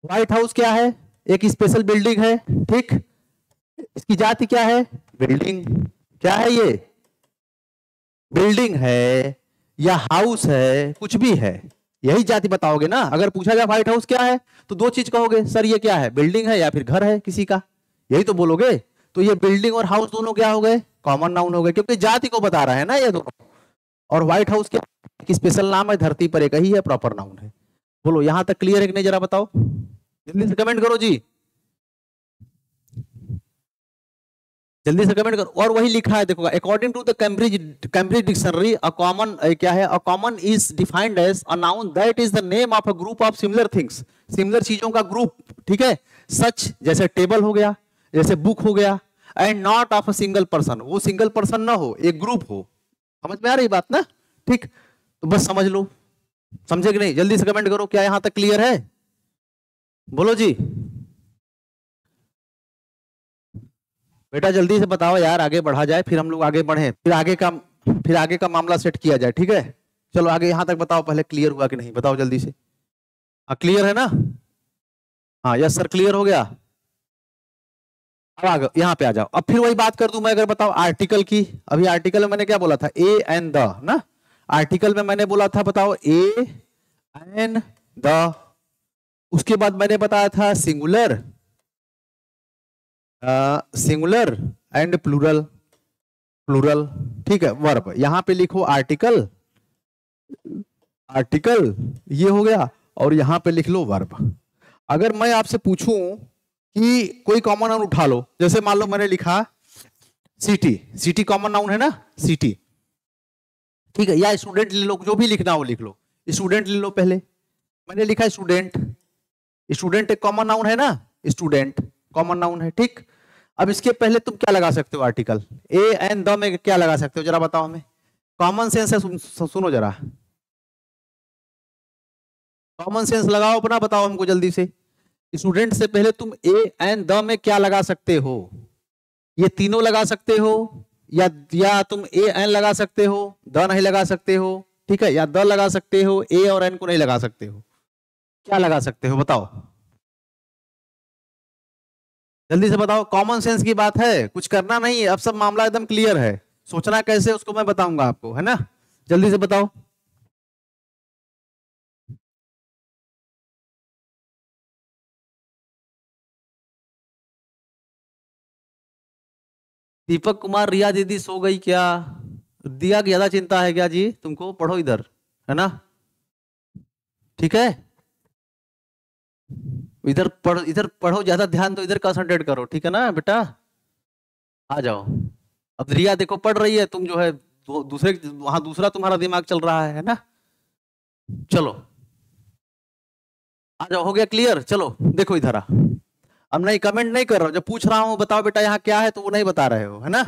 व्हाइट हाउस क्या है? एक स्पेशल बिल्डिंग है, ठीक। इसकी जाति क्या है? बिल्डिंग। क्या है ये? बिल्डिंग है या हाउस है, कुछ भी है, यही जाति बताओगे ना। अगर पूछा जाए व्हाइट हाउस क्या है, तो दो चीज कहोगे, सर ये क्या है? बिल्डिंग है या फिर घर है किसी का, यही तो बोलोगे। तो ये बिल्डिंग और हाउस दोनों क्या हो गए? कॉमन नाउन हो गए, क्योंकि जाति को बता रहा है ना ये दोनों। और व्हाइट हाउस क्या? एक स्पेशल नाम है, धरती पर एक ही है, प्रॉपर नाउन है। बोलो यहां तक क्लियर है कि नहीं? जरा बताओ, जल्दी से कमेंट करो जी, जल्दी से कमेंट करो। और वही लिखा है देखो, according to the Cambridge dictionary, a common क्या है? A common is defined as a noun that is the name of a group of similar things, similar चीजों का ग्रुप, ठीक है। सच, जैसे टेबल हो गया, जैसे बुक हो गया, and not of a single person, वो सिंगल पर्सन ना हो, एक ग्रुप हो। समझ में आ रही बात ना? ठीक, तो बस समझ लो, समझे कि नहीं? जल्दी से कमेंट करो, क्या यहां तक क्लियर है? बोलो जी बेटा, जल्दी से बताओ यार, आगे बढ़ा जाए, फिर हम लोग आगे बढ़े, फिर आगे का मामला सेट किया जाए, ठीक है। चलो आगे यहां तक बताओ, पहले क्लियर हुआ कि नहीं बताओ जल्दी से। हाँ क्लियर है ना? हाँ यस सर, क्लियर हो गया। अब आगे यहाँ पे आ जाओ, अब फिर वही बात कर दूं मैं, अगर बताओ आर्टिकल की। अभी आर्टिकल में मैंने क्या बोला था? ए एंड द ना। आर्टिकल में मैंने बोला था, बताओ, ए एंड द। उसके बाद मैंने बताया था singular, singular and plural, plural, ठीक है। वर्ब, यहां पे लिखो आर्टिकल, आर्टिकल ये हो गया, और यहां पे लिख लो वर्ब। अगर मैं आपसे पूछूं कि कोई कॉमन नाउन उठा लो, जैसे मान लो मैंने लिखा सिटी, सिटी कॉमन नाउन है ना, सिटी, ठीक है। या स्टूडेंट ले लो, जो भी लिखना हो लिख लो। स्टूडेंट ले लो, पहले मैंने लिखा स्टूडेंट, स्टूडेंट एक कॉमन नाउन है ना, स्टूडेंट कॉमन नाउन है, ठीक। अब इसके पहले तुम क्या लगा सकते हो? आर्टिकल। ए एंड द में क्या लगा सकते हो, जरा बताओ हमें, कॉमन सेंस है, सुनो जरा, कॉमन सेंस लगाओ अपना, बताओ हमको जल्दी से। स्टूडेंट से पहले तुम ए एंड द में क्या लगा सकते हो? ये तीनों लगा सकते हो, या तुम ए एन लगा सकते हो, द नहीं लगा सकते हो, ठीक है, या द लगा सकते हो, ए और एन को नहीं लगा सकते हो। क्या लगा सकते हो बताओ, जल्दी से बताओ। कॉमन सेंस की बात है, कुछ करना नहीं है, अब सब मामला एकदम क्लियर है। सोचना कैसे उसको मैं बताऊंगा आपको, है ना। जल्दी से बताओ। दीपक कुमार, रिया दीदी सो गई क्या? दिया की ज्यादा चिंता है क्या जी तुमको? पढ़ो इधर, है ना, ठीक है। इधर पढ़ो, ज्यादा ध्यान दो, इधर कंसंट्रेट करो, ठीक है ना बेटा। आ जाओ। अब रिया देखो पढ़ रही है, तुम जो है दूसरे वहां दूसरा तुम्हारा दिमाग चल रहा है ना। चलो आ जाओ, हो गया क्लियर? चलो देखो इधर आ। अब नहीं, कमेंट नहीं कर रहा हूं, जब पूछ रहा हूं बताओ बेटा यहाँ क्या है, तो वो नहीं बता रहे हो, है ना।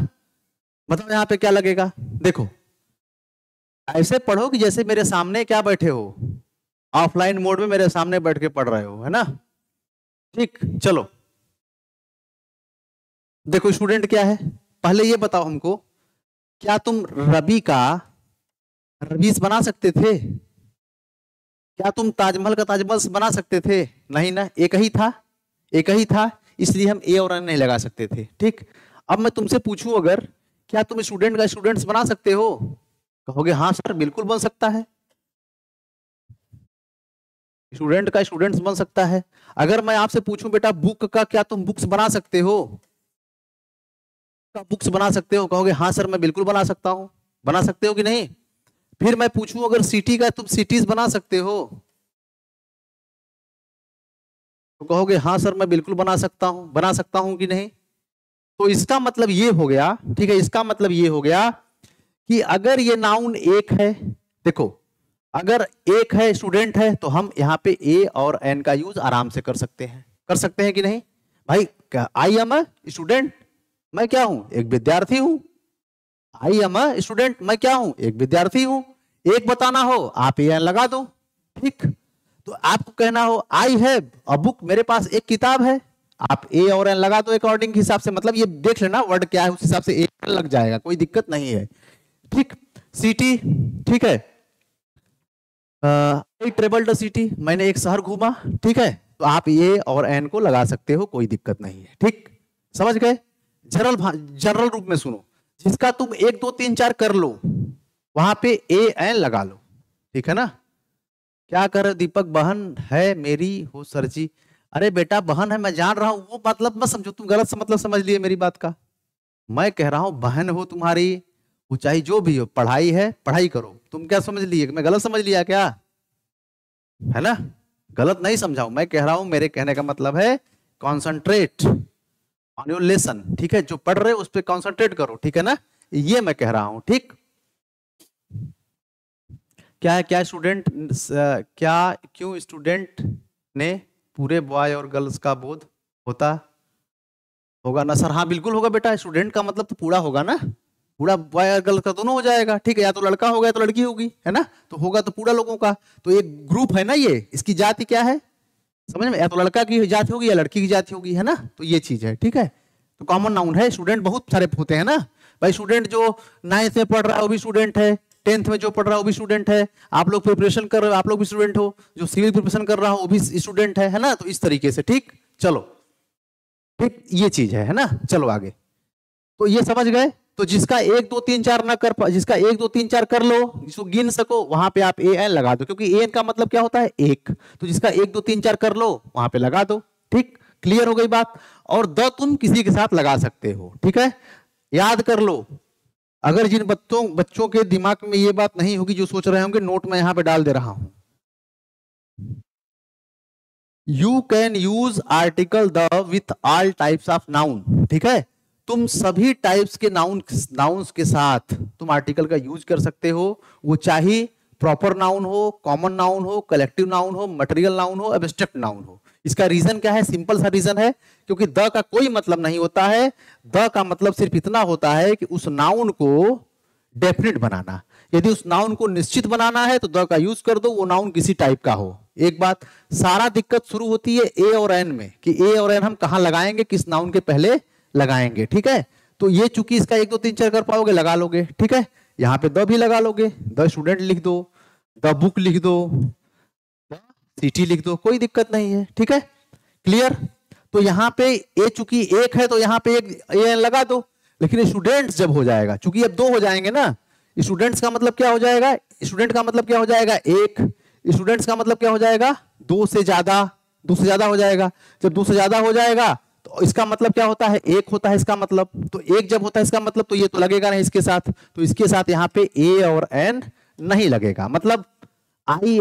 बताओ यहाँ पे क्या लगेगा, देखो ऐसे पढ़ो कि जैसे मेरे सामने क्या बैठे हो, ऑफलाइन मोड में मेरे सामने बैठ के पढ़ रहे हो, है ना। ठीक, चलो देखो स्टूडेंट क्या है, पहले ये बताओ हमको, क्या तुम रवि का रवीस बना सकते थे? क्या तुम ताजमहल का ताजमहल बना सकते थे? नहीं ना, एक ही था, एक ही था, इसलिए हम ए और एन नहीं लगा सकते थे, ठीक। अब मैं तुमसे पूछूं, अगर क्या तुम स्टूडेंट का स्टूडेंट्स बना सकते हो? कहोगे हाँ सर बिल्कुल बन सकता है, स्टूडेंट का स्टूडेंट्स बन सकता है। अगर मैं आपसे पूछूं बेटा बुक का, क्या तुम बुक्स बना सकते हो? बुक्स बना सकते हो? कहोगे हाँ सर मैं बिल्कुल बना सकता हूँ। बना सकते हो कि नहीं? फिर मैं पूछूं अगर सिटी का, तुम सिटीज बना सकते हो? तो कहोगे हाँ सर मैं बिल्कुल बना सकता हूं कि नहीं? तो इसका मतलब ये हो गया, ठीक है, इसका मतलब ये हो गया कि अगर ये नाउन एक है, देखो अगर एक है, स्टूडेंट है, तो हम यहाँ पे ए और एन का यूज आराम से कर सकते हैं कि नहीं भाई? आई एम अ स्टूडेंट, मैं क्या हूं? एक विद्यार्थी हूं। आई एम अ स्टूडेंट, मैं क्या हूं? एक विद्यार्थी हूं। एक बताना हो आप ए एन लगा दो, ठीक। तो आपको कहना हो आई हैव अ बुक, मेरे पास एक किताब है, आप ए और एन लगा दो अकॉर्डिंग के हिसाब से, मतलब ये देख लेना वर्ड क्या है उस हिसाब से ए लग जाएगा, कोई दिक्कत नहीं है, ठीक। सिटी, ठीक है, आई ट्रेवल्ड सिटी, मैंने एक शहर घूमा, ठीक है, तो आप ए और एन को लगा सकते हो, कोई दिक्कत नहीं है, ठीक। समझ गए? जनरल रूप में सुनो, जिसका तुम 1 2 3 4 कर लो वहां पे ए एन लगा लो, ठीक है ना? क्या कर दीपक? बहन है मेरी हो सर जी। अरे बेटा बहन है मैं जान रहा हूं, वो मतलब मत समझो, तुम गलत मतलब समझ लिए मेरी बात का। मैं कह रहा हूं बहन हो तुम्हारी, ऊंचाई जो भी हो, पढ़ाई है पढ़ाई करो। तुम क्या समझ लिए? मैं गलत समझ लिया क्या? है ना? गलत नहीं समझाऊं, मैं कह रहा हूं मेरे कहने का मतलब है कॉन्सेंट्रेट ऑन योर लेसन, ठीक है, जो पढ़ रहे हो उस पर कॉन्सेंट्रेट करो, ठीक है ना? ये मैं कह रहा हूं, ठीक। क्या है, क्या स्टूडेंट, क्या क्यों स्टूडेंट ने पूरे बॉय और गर्ल्स का बोध होता होगा ना सर? हाँ बिल्कुल होगा बेटा, स्टूडेंट का मतलब तो पूरा होगा ना, पूरा बॉय और गर्ल्स का दोनों हो जाएगा, ठीक है, या तो लड़का होगा या तो लड़की होगी, है ना? तो होगा तो पूरा लोगों का, तो एक ग्रुप है ना, ये इसकी जाति क्या है समझ में? या तो लड़का की जाति होगी या लड़की की जाति होगी, है ना? तो ये चीज है, ठीक है। तो कॉमन नाउन है, स्टूडेंट बहुत सारे होते हैं ना भाई। स्टूडेंट जो 9th में पढ़ रहा है वो भी स्टूडेंट है, 10th में जो पढ़ रहा है वो भी स्टूडेंट है, आप लोग प्रिपरेशन कर रहे हो आप लोग भी स्टूडेंट हो, जो सिविल प्रिपरेशन कर रहा हो वो भी स्टूडेंट है ना? तो इस तरीके से, ठीक। चलो, ठीक, ये चीज है ना? चलो आगे, तो ये समझ गए? तो जिसका 1 2 3 4 ना कर जिसका 1 2 3 4 कर लो, जिसको गिन सको, वहां पे आप ए एन लगा दो, क्योंकि ए एन का मतलब क्या होता है? एक। तो जिसका 1 2 3 4 कर लो वहां पे लगा दो, ठीक। क्लियर हो गई बात? और द तुम किसी के साथ लगा सकते हो, ठीक है। याद कर लो, अगर जिन बच्चों बच्चों के दिमाग में ये बात नहीं होगी, जो सोच रहे होंगे नोट में यहां पे डाल दे रहा हूं, you can use article the with all types of noun, ठीक है। तुम सभी टाइप्स के नाउन्स के साथ तुम आर्टिकल का यूज कर सकते हो, वो चाहे प्रॉपर नाउन हो, कॉमन नाउन हो, कलेक्टिव नाउन हो, मटेरियल नाउन हो, एब्स्ट्रैक्ट नाउन हो। इसका रीजन क्या है? सिंपल सा रीजन है, क्योंकि द का कोई मतलब नहीं होता है। द का मतलब सिर्फ इतना होता है कि उस नाउन को डेफिनेट बनाना। यदि उस नाउन को निश्चित बनाना है तो द का यूज कर दो, वो नाउन किसी टाइप का हो। एक बात, सारा दिक्कत शुरू होती है ए और एन में, कि ए और एन हम कहां लगाएंगे, किस नाउन के पहले लगाएंगे, ठीक है। तो ये चूंकि इसका 1 2 3 4 कर पाओगे, लगा लोगे, ठीक है। यहाँ पे द भी लगा लोगे, द स्टूडेंट लिख दो, द बुक लिख दो, सिटी लिख दो, कोई दिक्कत नहीं है, ठीक है। क्लियर? तो यहाँ पे ए चूंकि एक है तो यहाँ पे एक ए एन लगा दो, लेकिन स्टूडेंट्स जब हो जाएगा, चूंकि अब 2 हो जाएंगे ना, स्टूडेंट्स का मतलब क्या हो जाएगा? स्टूडेंट का मतलब क्या हो जाएगा? एक। स्टूडेंट्स का मतलब क्या हो जाएगा? 2 से ज्यादा, 2 से ज्यादा हो जाएगा। जब 2 से ज्यादा हो जाएगा तो इसका मतलब क्या होता है? एक होता है इसका मतलब। तो एक जब होता है इसका मतलब, तो ये तो लगेगा नहीं इसके साथ, तो इसके साथ यहाँ पे ए और एन नहीं लगेगा, मतलब आई,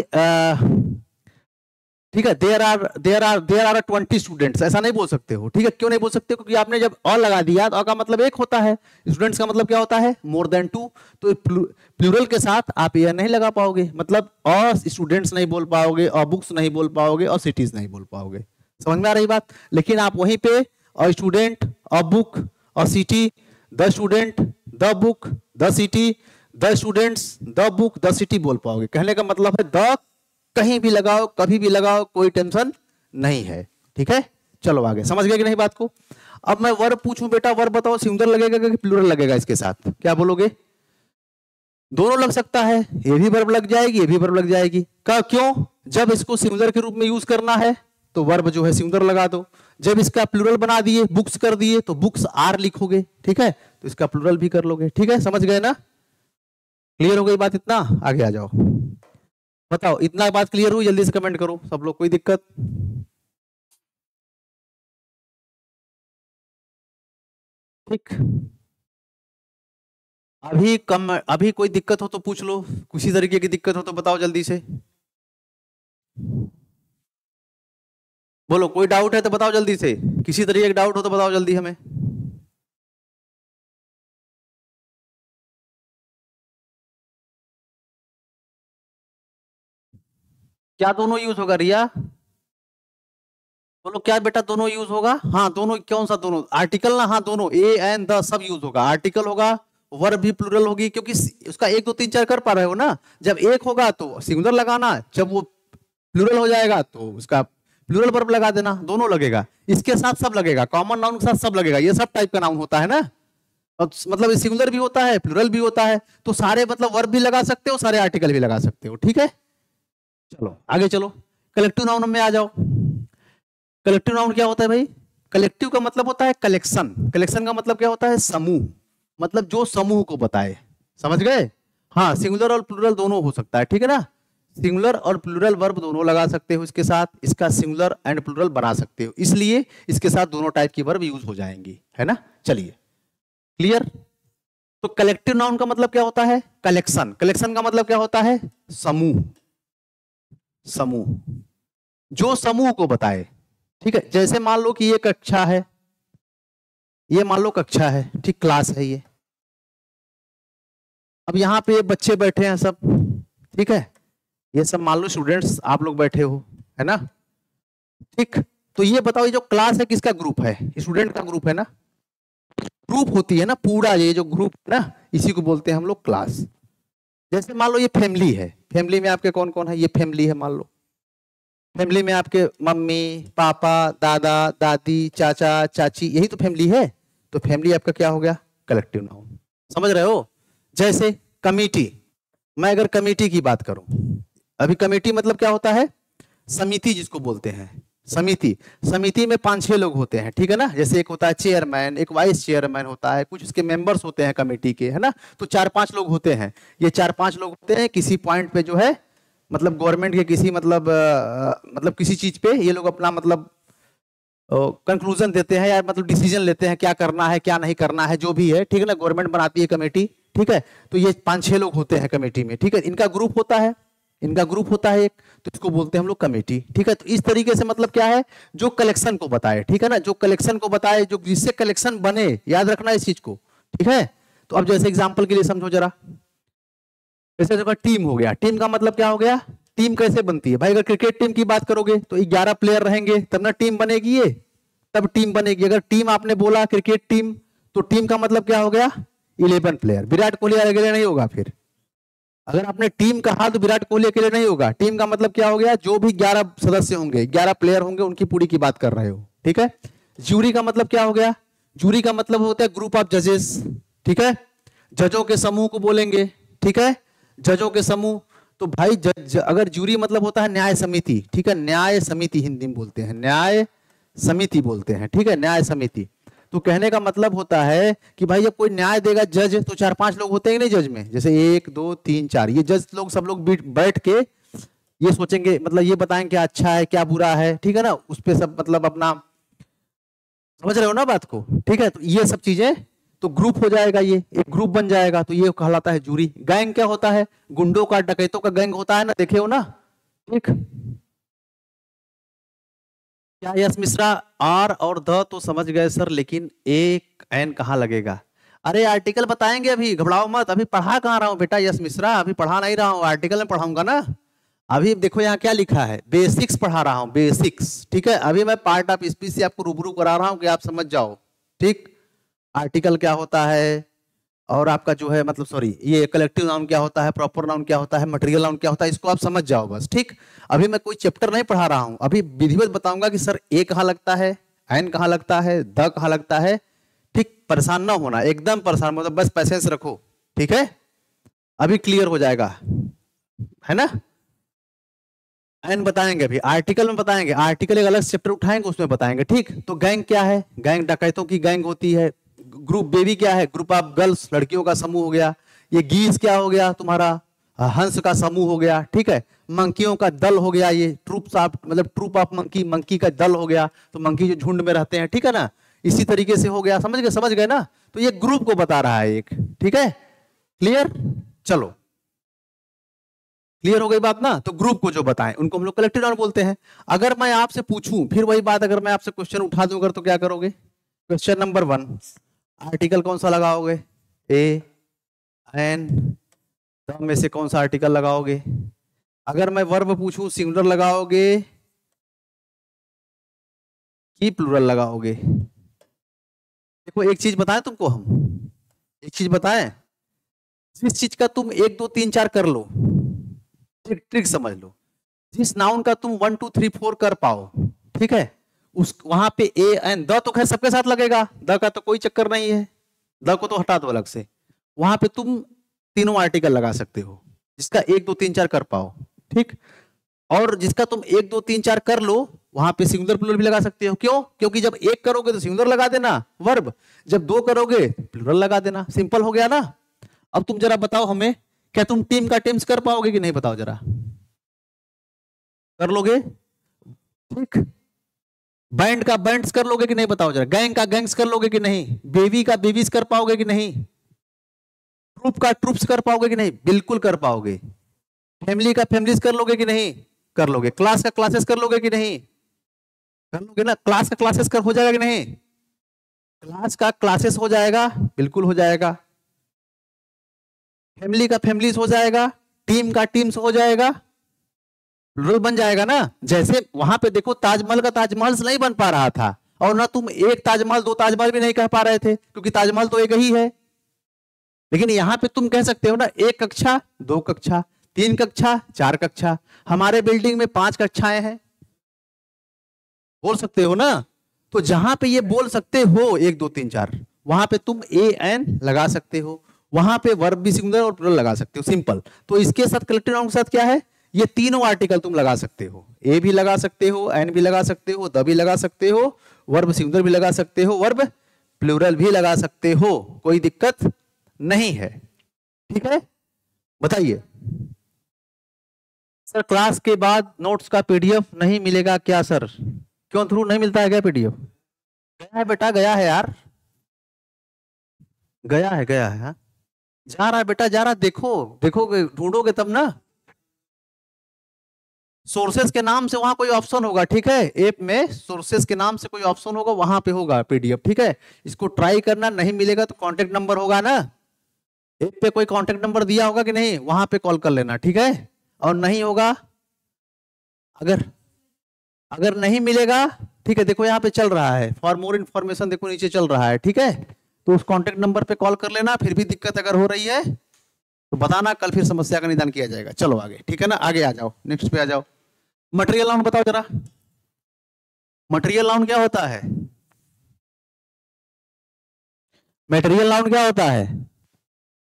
ठीक है, देयर आर 20 स्टूडेंट्स, ऐसा नहीं बोल सकते हो, ठीक है। क्यों नहीं बोल सकते? क्योंकि आपने जब और लगा दिया तो का मतलब एक होता है, स्टूडेंट्स का मतलब क्या होता है? More than 2। तो प्लूरल के साथ आप ये नहीं लगा पाओगे, मतलब और स्टूडेंट्स नहीं बोल पाओगे, और बुक्स नहीं बोल पाओगे, और सिटीज नहीं बोल पाओगे। समझ में आ रही बात? लेकिन आप वहीं पे और स्टूडेंट और बुक और city, the student, the book, the city, the students, the book, the city बोल पाओगे। कहने का मतलब है द कहीं भी लगाओ, कभी भी लगाओ, कोई टेंशन नहीं है, ठीक है। चलो आगे, समझ गए कि नहीं बात को? अब मैं वर्ब पूछूं, बेटा वर्ब बताओ, सिंगुलर लगेगा कि प्लूरल लगेगा इसके साथ? क्या बोलोगे? दोनों लग सकता है, ये भी वर्ब लग जाएगी, ये भी वर्ब लग जाएगी। क्यों? जब इसको सिंगुलर के रूप में यूज करना है तो वर्ब जो है सिंगुलर लगा दो, जब इसका प्लूरल बना दिए, बुक्स कर दिए, तो बुक्स आर लिखोगे, ठीक है, तो इसका प्लूरल भी कर लोगे, ठीक है। समझ गए ना? क्लियर हो गई बात? इतना आगे आ जाओ, बताओ इतना बात क्लियर हुई? जल्दी से कमेंट करो सब लोग, कोई दिक्कत? ठीक, अभी कोई दिक्कत हो तो पूछ लो, किसी तरीके की दिक्कत हो तो बताओ जल्दी से, बोलो कोई डाउट है तो बताओ जल्दी से, किसी तरीके का डाउट हो तो बताओ जल्दी हमें। क्या दोनों यूज होगा रिया? बोलो क्या बेटा दोनों यूज होगा? हाँ दोनों, कौन सा दोनों? आर्टिकल ना, हाँ दोनों, A and the sub use होगा, आर्टिकल होगा, वर्ब भी प्लूरल होगी, क्योंकि उसका एक दो तीन चार कर पा रहे हो ना। जब एक होगा तो सिंगुलर लगाना, जब वो प्लूरल हो जाएगा तो उसका प्लूरल वर्ब लगा देना, दोनों लगेगा, इसके साथ सब लगेगा, कॉमन नाउन के साथ सब लगेगा, ये सब टाइप का नाउन होता है ना। और मतलब सिंगुलर भी होता है, प्लूरल भी होता है, तो सारे मतलब वर्ब भी लगा सकते हो, सारे आर्टिकल भी लगा सकते हो, ठीक है। चलो आगे चलो, कलेक्टिव नाउन में आ जाओ। कलेक्टिव नाउन क्या होता है भाई? कलेक्टिव का मतलब होता है कलेक्शन, कलेक्शन का मतलब क्या होता है? समूह, मतलब जो समूह को बताए, समझ गए? हाँ सिंगुलर और प्लूरल दोनों हो सकता है, ठीक है ना। सिंगुलर और प्लूरल वर्ब दोनों लगा सकते हो इसके साथ, इसका सिंगुलर एंड प्लूरल बना सकते हो, इसलिए इसके साथ दोनों टाइप की वर्ब यूज हो जाएंगी, है ना। चलिए क्लियर। तो कलेक्टिव नाउन का मतलब क्या होता है? कलेक्शन, कलेक्शन का मतलब क्या होता है? समूह, समूह, जो समूह को बताए, ठीक है। जैसे मान लो कि ये कक्षा है, ये मान लो कक्षा है, ठीक, क्लास है ये। अब यहाँ पे बच्चे बैठे हैं सब, ठीक है, ये सब मान लो स्टूडेंट्स आप लोग बैठे हो, है ना, ठीक। तो ये बताओ ये जो क्लास है किसका ग्रुप है? स्टूडेंट का ग्रुप है ना। ग्रुप होती है ना पूरा, ये जो ग्रुप है ना, इसी को बोलते हैं हम लोग क्लास। जैसे मान लो ये फैमिली है, फैमिली में आपके कौन कौन है? ये फैमिली है मान लो, फैमिली में आपके मम्मी पापा दादा दादी चाचा चाची, यही तो फैमिली है। तो फैमिली आपका क्या हो गया? कलेक्टिव नाउन, समझ रहे हो। जैसे कमिटी, मैं अगर कमेटी की बात करूं, अभी कमेटी मतलब क्या होता है? समिति जिसको बोलते हैं, समिति। समिति में 5-6 लोग होते हैं, ठीक है ना। जैसे एक होता है चेयरमैन, एक वाइस चेयरमैन होता है, कुछ उसके मेंबर्स होते हैं कमेटी के, है ना। तो 4-5 लोग होते हैं, ये 4-5 लोग होते हैं किसी पॉइंट पे जो है, मतलब गवर्नमेंट के किसी मतलब किसी चीज पे ये लोग अपना मतलब कंक्लूजन देते हैं, या मतलब डिसीजन लेते हैं क्या करना है क्या नहीं करना है, जो भी है, ठीक है ना। गवर्नमेंट बनाती है कमेटी, ठीक है। तो ये 5-6 लोग होते हैं कमेटी में, ठीक है। इनका ग्रुप होता है, इनका ग्रुप होता है एक, तो इसको बोलते हैं हम लोग कमेटी, ठीक है। तो इस तरीके से मतलब क्या है? जो कलेक्शन को बताए, ठीक है ना, जो कलेक्शन को बताए, जो जिससे कलेक्शन बने, याद रखना इस चीज को, ठीक है। तो अब जैसे एग्जाम्पल के लिए समझो जरा, जैसे देखो टीम हो गया, टीम का मतलब क्या हो गया? टीम कैसे बनती है भाई? अगर क्रिकेट टीम की बात करोगे तो 11 प्लेयर रहेंगे तब ना टीम बनेगी, ये तब टीम बनेगी। अगर टीम आपने बोला क्रिकेट टीम, तो टीम का मतलब क्या हो गया? 11 प्लेयर। विराट कोहली अकेले नहीं होगा फिर। अगर आपने टीम कहा तो विराट कोहली अकेले नहीं होगा। टीम का मतलब क्या हो गया? जो भी 11 सदस्य होंगे, 11 प्लेयर होंगे, उनकी पूरी की बात कर रहे हो, ठीक है। जूरी का मतलब क्या हो गया? जूरी का मतलब होता है ग्रुप ऑफ जजेस, ठीक है। जजों के समूह को बोलेंगे, ठीक है, जजों के समूह। तो भाई जज, अगर जूरी मतलब होता है न्याय समिति, ठीक है, न्याय समिति हिंदी में बोलते हैं, न्याय समिति बोलते हैं, ठीक है, न्याय समिति। तो कहने का मतलब होता है कि भाई जब कोई न्याय देगा जज, तो 4-5 लोग होते हैं नहीं जज में, जैसे 1 2 3 4, ये जज लोग सब लोग बैठ के ये सोचेंगे, मतलब ये बताएंगे क्या अच्छा है क्या बुरा है, ठीक है ना। उस पे सब मतलब अपना, समझ रहे हो ना बात को, ठीक है। तो ये सब चीजें, तो ग्रुप हो जाएगा, ये एक ग्रुप बन जाएगा, तो ये कहलाता है जूरी। गैंग क्या होता है? गुंडों का डकैतों का गैंग होता है ना, देखे हो ना, ठीक। क्या यस मिश्रा? आर और द तो समझ गए सर, लेकिन एक एन कहाँ लगेगा? अरे आर्टिकल बताएंगे, अभी घबराओ मत, अभी पढ़ा कहाँ रहा हूँ बेटा यस मिश्रा, अभी पढ़ा नहीं रहा हूँ, आर्टिकल में पढ़ाऊंगा ना। अभी देखो यहाँ क्या लिखा है, बेसिक्स पढ़ा रहा हूँ, बेसिक्स, ठीक है। अभी मैं पार्ट ऑफ स्पीच से आपको रूबरू करा रहा हूँ कि आप समझ जाओ, ठीक। आर्टिकल क्या होता है, और आपका जो है मतलब सॉरी, ये कलेक्टिव नाउन क्या होता है, प्रॉपर नाउन क्या होता है, मटेरियल नाउन क्या होता है, इसको आप समझ जाओ बस, ठीक। अभी मैं कोई चैप्टर नहीं पढ़ा रहा हूं, अभी विधिवत बताऊंगा कि सर ए कहाँ लगता है, एन कहाँ लगता है, द कहाँ लगता है, ठीक। परेशान ना होना, एकदम परेशान मतलब बस पैसेंस रखो, ठीक है। अभी क्लियर हो जाएगा, है ना। एन बताएंगे, अभी आर्टिकल में बताएंगे, आर्टिकल एक अलग चैप्टर उठाएंगे उसमें बताएंगे, ठीक। तो गैंग क्या है? गैंग डकैतों की गैंग होती है। ग्रुप बेबी क्या है? ग्रुप ऑफ गर्ल्स, लड़कियों का समूह हो गया। ये गीज क्या हो गया तुम्हारा? हंस का समूह हो गया, ठीक है। मंकियों का दल हो गया, ये ट्रूप्स ऑफ मतलब ट्रूप ऑफ मंकी, मंकी का दल हो गया, तो मंकी जो झुंड में रहते हैं, ठीक है ना। इसी तरीके से हो गया, समझ गए ना। तो ये ग्रुप को बता रहा है एक, ठीक है। क्लियर? चलो, क्लियर हो गई बात ना? तो ग्रुप को जो बताएं उनको हम लोग कलेक्टिव नाउन बोलते हैं। अगर मैं आपसे पूछूं, फिर वही बात, अगर मैं आपसे क्वेश्चन उठा दूंगा तो क्या करोगे? क्वेश्चन नंबर 1, आर्टिकल कौन सा लगाओगे? ए, एन, सब में से कौन सा आर्टिकल लगाओगे? अगर मैं वर्ब पूछूं, सिंगुलर लगाओगे कि प्लूरल लगाओगे? देखो एक चीज बताएं तुमको, हम एक चीज बताएं, जिस चीज का तुम 1 2 3 4 कर लो, ट्रिक समझ लो, जिस नाउन का तुम 1 2 3 4 कर पाओ, ठीक है, उस वहां पे ए एन, द तो खैर सबके साथ लगेगा, द का तो कोई चक्कर नहीं है, द को तो हटा दो अलग से, वहां पे तुम तीनों आर्टिकल लगा सकते हो जिसका 1 2 3 4 कर पाओ, ठीक। और जिसका तुम 1 2 3 4 कर लो, वहां पे सिंगुलर प्लूरल भी लगा सकते हो। क्यों? क्योंकि जब एक करोगे तो सिंगुलर लगा देना वर्ब, जब 2 करोगे प्लूरल लगा देना। सिंपल हो गया ना? अब तुम जरा बताओ हमें, क्या तुम टीम का टीम्स कर पाओगे कि नहीं? बताओ जरा, कर लोगे? ठीक। बैंड का बैंड्स कर लोगे कि नहीं? बताओ जरा। गैंग का गैंग्स कर लोगे कि नहीं? बेबी का बेबीज कर पाओगे कि नहीं? ट्रूप का ट्रूप्स कर पाओगे कि नहीं? बिल्कुल कर पाओगे। फैमिली का फैमिलीज कर लोगे कि नहीं? कर लोगे। क्लास का क्लासेस कर लोगे कि नहीं? कर लोगे ना? क्लास का क्लासेस कर हो जाएगा कि नहीं? क्लास का क्लासेस हो जाएगा, बिल्कुल हो जाएगा। फैमिली का फैमिलीज हो जाएगा, टीम का टीम्स हो जाएगा, प्लूरल बन जाएगा ना। जैसे वहां पे देखो, ताजमहल का ताजमहल नहीं बन पा रहा था, और ना तुम एक ताजमहल 2 ताजमहल भी नहीं कह पा रहे थे, क्योंकि ताजमहल तो एक ही है। लेकिन यहां पे तुम कह सकते हो ना, 1 कक्षा 2 कक्षा 3 कक्षा 4 कक्षा, हमारे बिल्डिंग में 5 कक्षाएं हैं, बोल सकते हो ना। तो जहां पे ये बोल सकते हो 1 2 3 4, वहां पे तुम ए एन लगा सकते हो, वहां पे वर्ब भी सिंगुलर और प्लूरल लगा सकते हो, सिंपल। तो इसके साथ कलेक्टिव नाउन के साथ क्या है? ये तीनों आर्टिकल तुम लगा सकते हो, ए भी लगा सकते हो, एन भी लगा सकते हो, द भी लगा सकते हो, वर्ब सिंगुलर भी लगा सकते हो, वर्ब प्लूरल भी लगा सकते हो, कोई दिक्कत नहीं है। ठीक है, बताइए सर। क्लास के बाद नोट्स का पीडीएफ नहीं मिलेगा क्या सर? क्यों थ्रू नहीं मिलता है क्या पीडीएफ? गया है बेटा, गया है यार, गया है, गया है। हाँ? जा रहा है बेटा, जा रहा है। देखो, देखोगे, ढूंढोगे तब ना। सोर्सेस के नाम से वहां कोई ऑप्शन होगा, ठीक है, ऐप में सोर्सेस के नाम से कोई ऑप्शन होगा, वहां पे होगा पीडीएफ, ठीक है। इसको ट्राई करना, नहीं मिलेगा तो कांटेक्ट नंबर होगा ना, ऐप पे कोई कांटेक्ट नंबर दिया होगा कि नहीं, वहां पे कॉल कर लेना, ठीक है। और नहीं होगा, अगर अगर नहीं मिलेगा, ठीक है, देखो यहाँ पे चल रहा है फॉर मोर इन्फॉर्मेशन, देखो नीचे चल रहा है, ठीक है। तो उस कांटेक्ट नंबर पे कॉल कर लेना, फिर भी दिक्कत अगर हो रही है तो बताना, कल फिर समस्या का निदान किया जाएगा। चलो आगे, ठीक है ना, आगे आ जाओ, नेक्स्ट पे आ जाओ। मटेरियल नाउन बताओ जरा, मटेरियल नाउन क्या होता है? मटेरियल नाउन क्या होता है?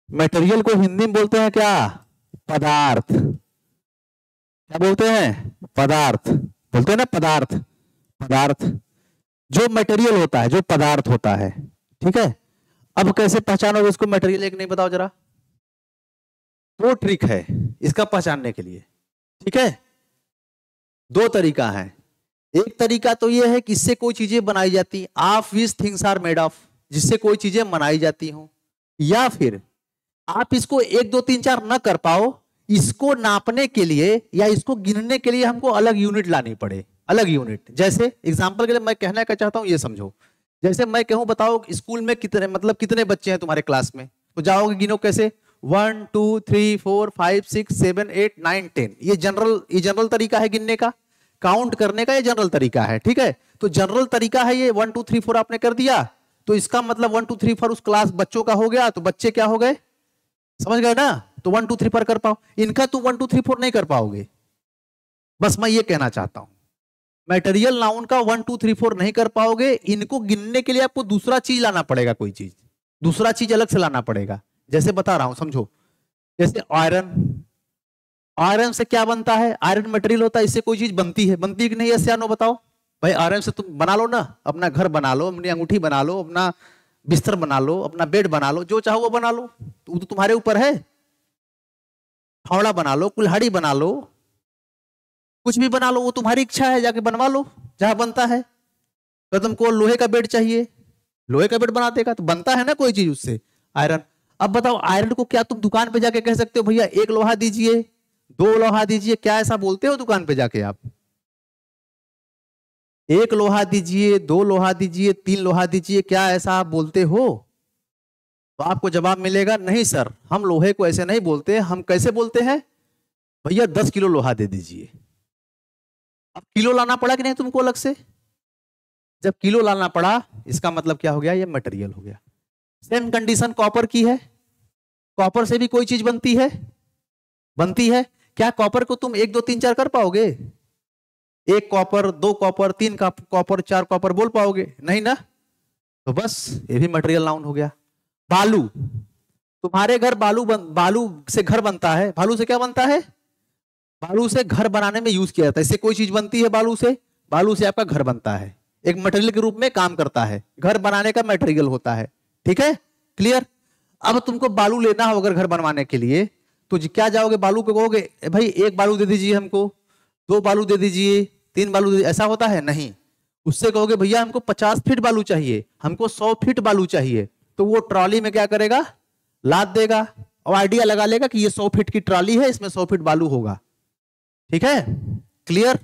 मटेरियल को हिंदी में बोलते हैं क्या? पदार्थ। क्या बोलते हैं? पदार्थ बोलते हैं ना, पदार्थ। पदार्थ जो मटेरियल होता है, जो पदार्थ होता है, ठीक है। अब कैसे पहचानोगे इसको मटेरियल, एक नहीं बताओ जरा। दो ट्रिक है इसका पहचानने के लिए, ठीक है। दो तरीका है। एक तरीका तो यह है कि इससे कोई चीजें बनाई जाती, of which things are made of, जिससे कोई चीजें बनाई जाती हो। या फिर आप इसको 1 2 3 4 न कर पाओ, इसको नापने के लिए या इसको गिनने के लिए हमको अलग यूनिट लानी पड़े, अलग यूनिट। जैसे एग्जांपल के लिए मैं कहना क्या चाहता हूं ये समझो। जैसे मैं कहूं, बताओ स्कूल में कितने, मतलब कितने बच्चे हैं तुम्हारे क्लास में, तो जाओगे गिनो कैसे? 1 2 3 4 5 6 7 8 9 10। ये जनरल तरीका है गिनने का, काउंट करने का, ये जनरल तरीका है, ठीक है। तो जनरल तरीका है ये, 1 2 3 4 आपने कर दिया, तो इसका मतलब 1 2 3 4 उस क्लास बच्चों का हो गया, तो बच्चे क्या हो गए, समझ गए ना। तो 1 2 3 4 कर पाओ, इनका तुम 1 2 3 4 नहीं कर पाओगे। बस मैं ये कहना चाहता हूं, मटेरियल नाउन का 1 2 3 4 नहीं कर पाओगे, इनको गिनने के लिए आपको दूसरा चीज लाना पड़ेगा, कोई चीज, दूसरा चीज अलग से लाना पड़ेगा। जैसे बता रहा हूं, समझो। जैसे आयरन, आयरन से क्या बनता है? आयरन मटेरियल होता है, इससे कोई चीज बनती है, बनती है कि नहीं? ऐसे आनो बताओ भाई, आयरन से तुम बना लो ना, अपना घर बना लो, अपनी अंगूठी बना लो, अपना बिस्तर बना लो, अपना बेड बना लो, जो चाहो वो बना लो, वो तो तुम्हारे ऊपर है। फावड़ा बना लो, कुल्हाड़ी बना लो, कुछ भी बना लो, वो तुम्हारी इच्छा है, जाके बनवा लो जहां बनता है। तो तुमको लोहे का बेड चाहिए, लोहे का बेड बना देगा, तो बनता है ना कोई चीज उससे, आयरन। अब बताओ आयरन को क्या तुम दुकान पे जाके कह सकते हो भैया एक लोहा दीजिए, दो लोहा दीजिए, क्या ऐसा बोलते हो दुकान पे जाके आप? एक लोहा दीजिए, दो लोहा दीजिए, तीन लोहा दीजिए, क्या ऐसा आप बोलते हो? तो आपको जवाब मिलेगा नहीं सर, हम लोहे को ऐसे नहीं बोलते, हम कैसे बोलते हैं भैया 10 किलो लोहा दे दीजिए। अब किलो लाना पड़ा कि नहीं तुमको अलग से? जब किलो लाना पड़ा इसका मतलब क्या हो गया, ये मटेरियल हो गया। सेम कंडीशन कॉपर की है, कॉपर से भी कोई चीज बनती है, बनती है। क्या कॉपर को तुम 1 2 3 4 कर पाओगे? एक कॉपर, दो कॉपर, तीन कॉपर, चार कॉपर बोल पाओगे? नहीं ना। तो बस ये भी मटेरियल नाउन हो गया। बालू, तुम्हारे घर बालू से घर बनता है। बालू से क्या बनता है? बालू से घर बनाने में यूज किया जाता है। इससे कोई चीज बनती है बालू से? बालू से आपका घर बनता है, एक मटेरियल के रूप में काम करता है, घर बनाने का मटेरियल होता है। ठीक है, क्लियर। अब तुमको बालू लेना हो अगर घर बनवाने के लिए, तो क्या जाओगे बालू को कहोगे भाई एक बालू दे दीजिए हमको, दो बालू दे दीजिए, तीन बालू दे दीजिए, ऐसा होता है? नहीं। उससे कहोगे भैया हमको 50 फीट बालू चाहिए, हमको 100 फीट बालू चाहिए, तो वो ट्रॉली में क्या करेगा, लाद देगा और आइडिया लगा लेगा कि ये 100 फीट की ट्रॉली है, इसमें 100 फीट बालू होगा। ठीक है, क्लियर,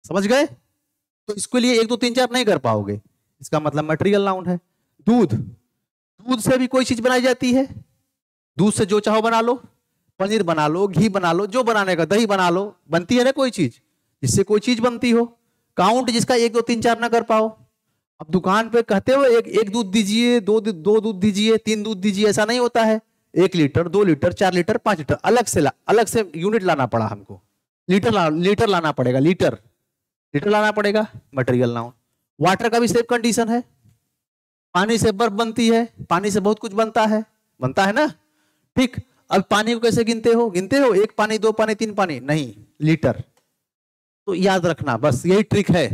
समझ गए? तो इसके लिए 1 2 3 4 नहीं कर पाओगे, इसका मतलब मटेरियल नाउन है। दूध, दूध से भी कोई चीज बनाई जाती है, दूध से जो चाहो बना लो, पनीर बना लो, घी बना लो, जो बनाने का, दही बना लो, बनती है ना कोई चीज, जिससे कोई चीज बनती हो। काउंट जिसका 1 2 3 4 ना कर पाओ। अब दुकान पे कहते हो एक दूध दीजिए, दो दूध दीजिए, तीन दूध दीजिए, ऐसा नहीं होता है। 1 लीटर, 2 लीटर, 4 लीटर, 5 लीटर, अलग से यूनिट लाना पड़ा हमको, लीटर लाना पड़ेगा, लीटर लाना पड़ेगा, मटेरियल नाउन। वाटर का भी सेम कंडीशन है, पानी से बर्फ बनती है, पानी से बहुत कुछ बनता है ना। ठीक, अब पानी को कैसे गिनते हो? एक पानी, दो पानी, तीन पानी, नहीं, लीटर। तो याद रखना, बस यही ट्रिक है,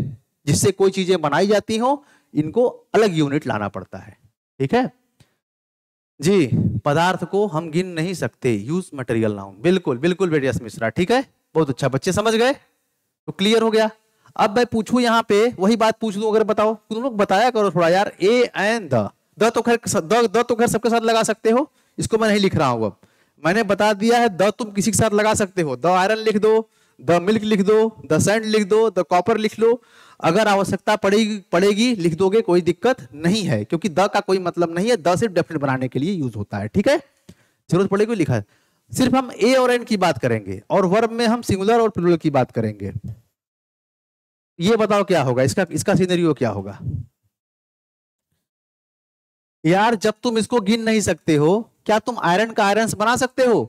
जिससे कोई चीजें बनाई जाती हो इनको अलग यूनिट लाना पड़ता है। ठीक है जी, पदार्थ को हम गिन नहीं सकते, यूज मटेरियल नाउन। बिल्कुल बिल्कुल बेटा मिश्रा, ठीक है, बहुत अच्छा, बच्चे समझ गए, तो क्लियर हो गया। अब मैं पूछूं यहाँ पे वही बात पूछ दूं, अगर बताओ, तुम लोग बताया करो थोड़ा यार। ए एंड द तो खैर सबके साथ लगा सकते हो, इसको मैं नहीं लिख रहा हूं, अब मैंने बता दिया है। द तुम किसी के साथ लगा सकते हो, द आयरन लिख दो, द मिल्क लिख दो, द सैंड लिख दो, द कॉपर लिख लो, अगर आवश्यकता पड़ेगी लिख दोगे, कोई दिक्कत नहीं है, क्योंकि द का कोई मतलब नहीं है, द सिर्फ डेफिनेट बनाने के लिए यूज होता है। ठीक है, जरूरत पड़ेगी लिखा है। सिर्फ हम ए और एन की बात करेंगे, और वर्ब में हम सिंगुलर और प्लूरल की बात करेंगे। ये बताओ क्या होगा, इसका सिनेरियो क्या होगा यार? जब तुम इसको गिन नहीं सकते हो, क्या तुम आयरन का आयरन्स बना सकते हो?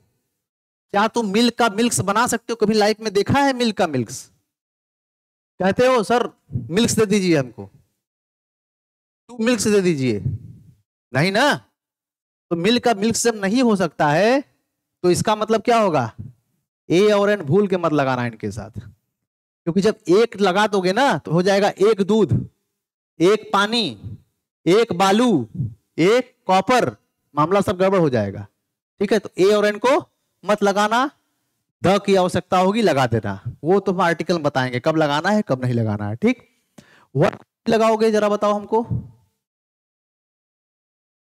क्या तुम मिल्क का मिल्क्स बना सकते हो? कभी लाइफ में देखा है मिल्क का मिल्क्स? कहते हो सर मिल्क्स दे दीजिए हमको, 2 मिल्क्स दे दीजिए, नहीं ना। तो मिल्क का मिल्क जब नहीं हो सकता है, तो इसका मतलब क्या होगा? ए और एन भूल के मत लगाना इनके साथ, क्योंकि जब एक लगा दोगे ना तो हो जाएगा एक दूध, एक पानी, एक बालू, एक कॉपर, मामला सब गड़बड़ हो जाएगा। ठीक है, तो ए और एन को मत लगाना, द की आवश्यकता होगी लगा देना, वो तो हम आर्टिकल में बताएंगे कब लगाना है कब नहीं लगाना है। ठीक, वर्ब लगाओगे जरा बताओ हमको,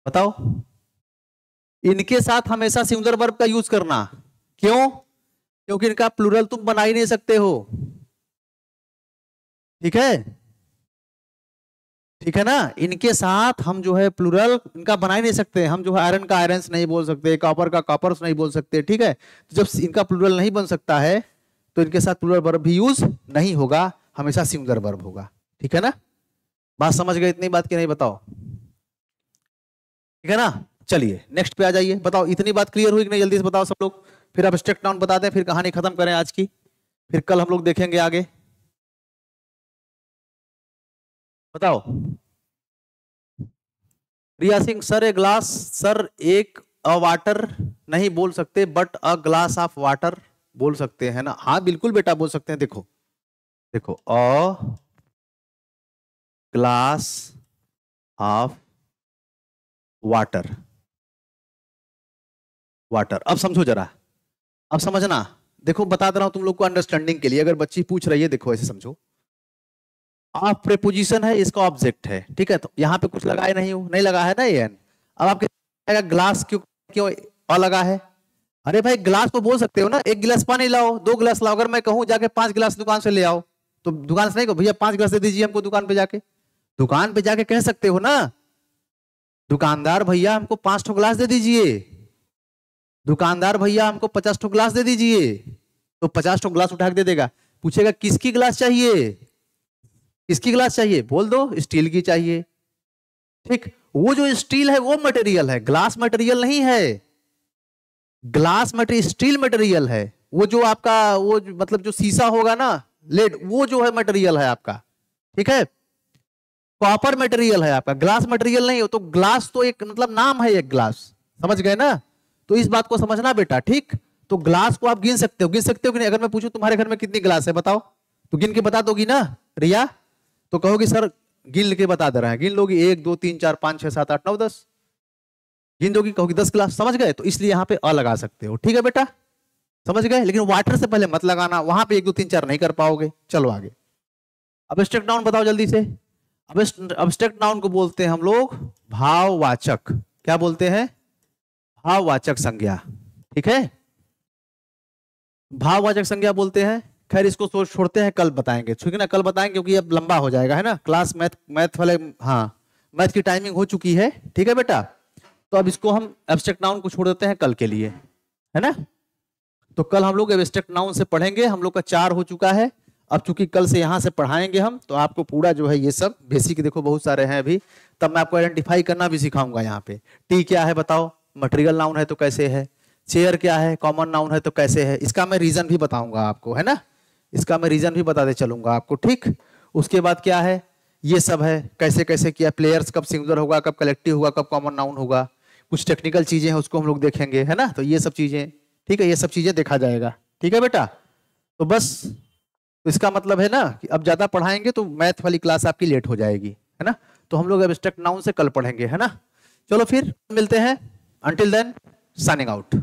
बताओ। इनके साथ हमेशा सिंगुलर वर्ब का यूज करना, क्यों? क्योंकि इनका प्लूरल तुम बना ही नहीं सकते हो। ठीक है, ठीक है ना, इनके साथ हम जो है प्लूरल इनका बना ही नहीं सकते, हम जो है आयरन का आयरन्स नहीं बोल सकते, कॉपर का कॉपर्स नहीं बोल सकते। ठीक है, तो जब इनका प्लूरल नहीं बन सकता है तो इनके साथ प्लूरल वर्ब भी यूज नहीं होगा, हमेशा सिंगुलर वर्ब होगा। ठीक है ना, बात समझ गए इतनी बात की नहीं? बताओ, ठीक है ना। चलिए नेक्स्ट पे आ जाइए, बताओ इतनी बात क्लियर हुई कि नहीं? जल्दी से बताओ सब लोग, फिर आप स्ट्रक्ट नाउन बता दें, फिर कहानी खत्म करें आज की, फिर कल हम लोग देखेंगे आगे। बताओ। Riya Singh, sir a glass, sir एक अ वाटर नहीं बोल सकते, but a glass of water बोल सकते हैं ना? हाँ बिल्कुल बेटा बोल सकते हैं। देखो देखो, अ ग्लास ऑफ वाटर, वाटर। अब समझो जरा, अब समझना, देखो बता दे रहा हूं तुम लोग को अंडरस्टैंडिंग के लिए, अगर बच्ची पूछ रही है देखो ऐसे समझो। ऑफ प्रीपोजिशन है, इसका ऑब्जेक्ट है, ठीक है, तो यहां पे कुछ लगाए नहीं हो, नहीं लगा है ना ये एन। अब आपके ग्लास क्यों क्यों अ लगा है? अरे भाई गिलास को बोल सकते हो ना, एक गिलास पानी लाओ, 2 गिलास लाओ। अगर मैं कहूं जाके 5 गिलास दुकान से ले आओ, तो दुकान से नहीं कहो भैया 5 गिलास दे दीजिए हमको, दुकान पे जाके कह सकते हो ना, दुकानदार भैया हमको 5 ठो गिलास दे दीजिए, दुकानदार भैया हमको 50 ठो गिलास दे दीजिए। तो 50 ठो गिलास उठा के दे देगा। पूछेगा किसकी गिलास चाहिए, किसकी गिलास चाहिए, बोल दो स्टील की चाहिए। ठीक, वो जो स्टील है वो मटेरियल है, ग्लास मटेरियल नहीं है। ग्लास मटेरियल स्टील मटेरियल है। वो जो आपका वो मतलब जो शीशा होगा ना, लेड, वो जो है मटेरियल है आपका। ठीक है, कॉपर मटेरियल है आपका, ग्लास मटेरियल नहीं हो। तो ग्लास तो एक मतलब नाम है, एक ग्लास, समझ गए ना? तो इस बात को समझना बेटा। ठीक, तो ग्लास को आप गिन सकते हो, गिन सकते हो कि नहीं? अगर मैं पूछूं तुम्हारे घर में कितनी ग्लास है बताओ, तो गिन के बता दोगी ना रिया? तो कहोगी सर गिन के बता दे रहा है, गिन लोगी 1 2 3 4 5 6 7 8 9 10, गिन दोगी, कहोगी 10 गिलास। समझ गए? तो इसलिए यहाँ पे अ लगा सकते हो। ठीक है बेटा, समझ गए? लेकिन वाटर से पहले मत लगाना, वहां पे 1 2 3 4 नहीं कर पाओगे। चलो आगे, अब एब्स्ट्रैक्ट नाउन बताओ जल्दी से। अब एब्स्ट्रैक्ट नाउन को बोलते हैं हम लोग भाववाचक। क्या बोलते हैं? भाववाचक संज्ञा। ठीक है, भाववाचक संज्ञा बोलते हैं। खैर इसको छोड़ते हैं, कल बताएंगे, ठीक है ना? कल बताएंगे क्योंकि अब लंबा हो जाएगा, है ना? क्लास मैथ वाले, हाँ मैथ की टाइमिंग हो चुकी है। ठीक है बेटा, तो अब इसको हम एब्स्ट्रैक्ट नाउन को छोड़ देते हैं कल के लिए, है ना? तो कल हम लोग एब्स्ट्रैक्ट नाउन से पढ़ेंगे। हम लोग का 4 हो चुका है। अब चूंकि कल से यहाँ से पढ़ाएंगे हम, तो आपको पूरा जो है ये सब बेसिक, देखो बहुत सारे हैं अभी, तब मैं आपको आइडेंटिफाई करना भी सिखाऊंगा। यहाँ पे टी क्या है बताओ, मटेरियल नाउन है तो कैसे है? चेयर क्या है, कॉमन नाउन है तो कैसे है? इसका मैं रीजन भी बताऊंगा आपको, है ना? इसका मैं रीजन भी बताते चलूंगा आपको। ठीक, उसके बाद क्या है, ये सब है, कैसे कैसे किया, प्लेयर्स कब सिंगुलर होगा, कब कलेक्टिव होगा, कब कॉमन नाउन होगा, कुछ टेक्निकल चीजें हैं उसको हम लोग देखेंगे, है ना? तो ये सब चीजें, ठीक है, ये सब चीजें देखा जाएगा। ठीक है बेटा, तो बस तो इसका मतलब है ना कि अब ज्यादा पढ़ाएंगे तो मैथ वाली क्लास आपकी लेट हो जाएगी, है ना? तो हम लोग एब्स्ट्रैक्ट नाउन से कल पढ़ेंगे, है ना? चलो फिर मिलते हैं। Until then signing out.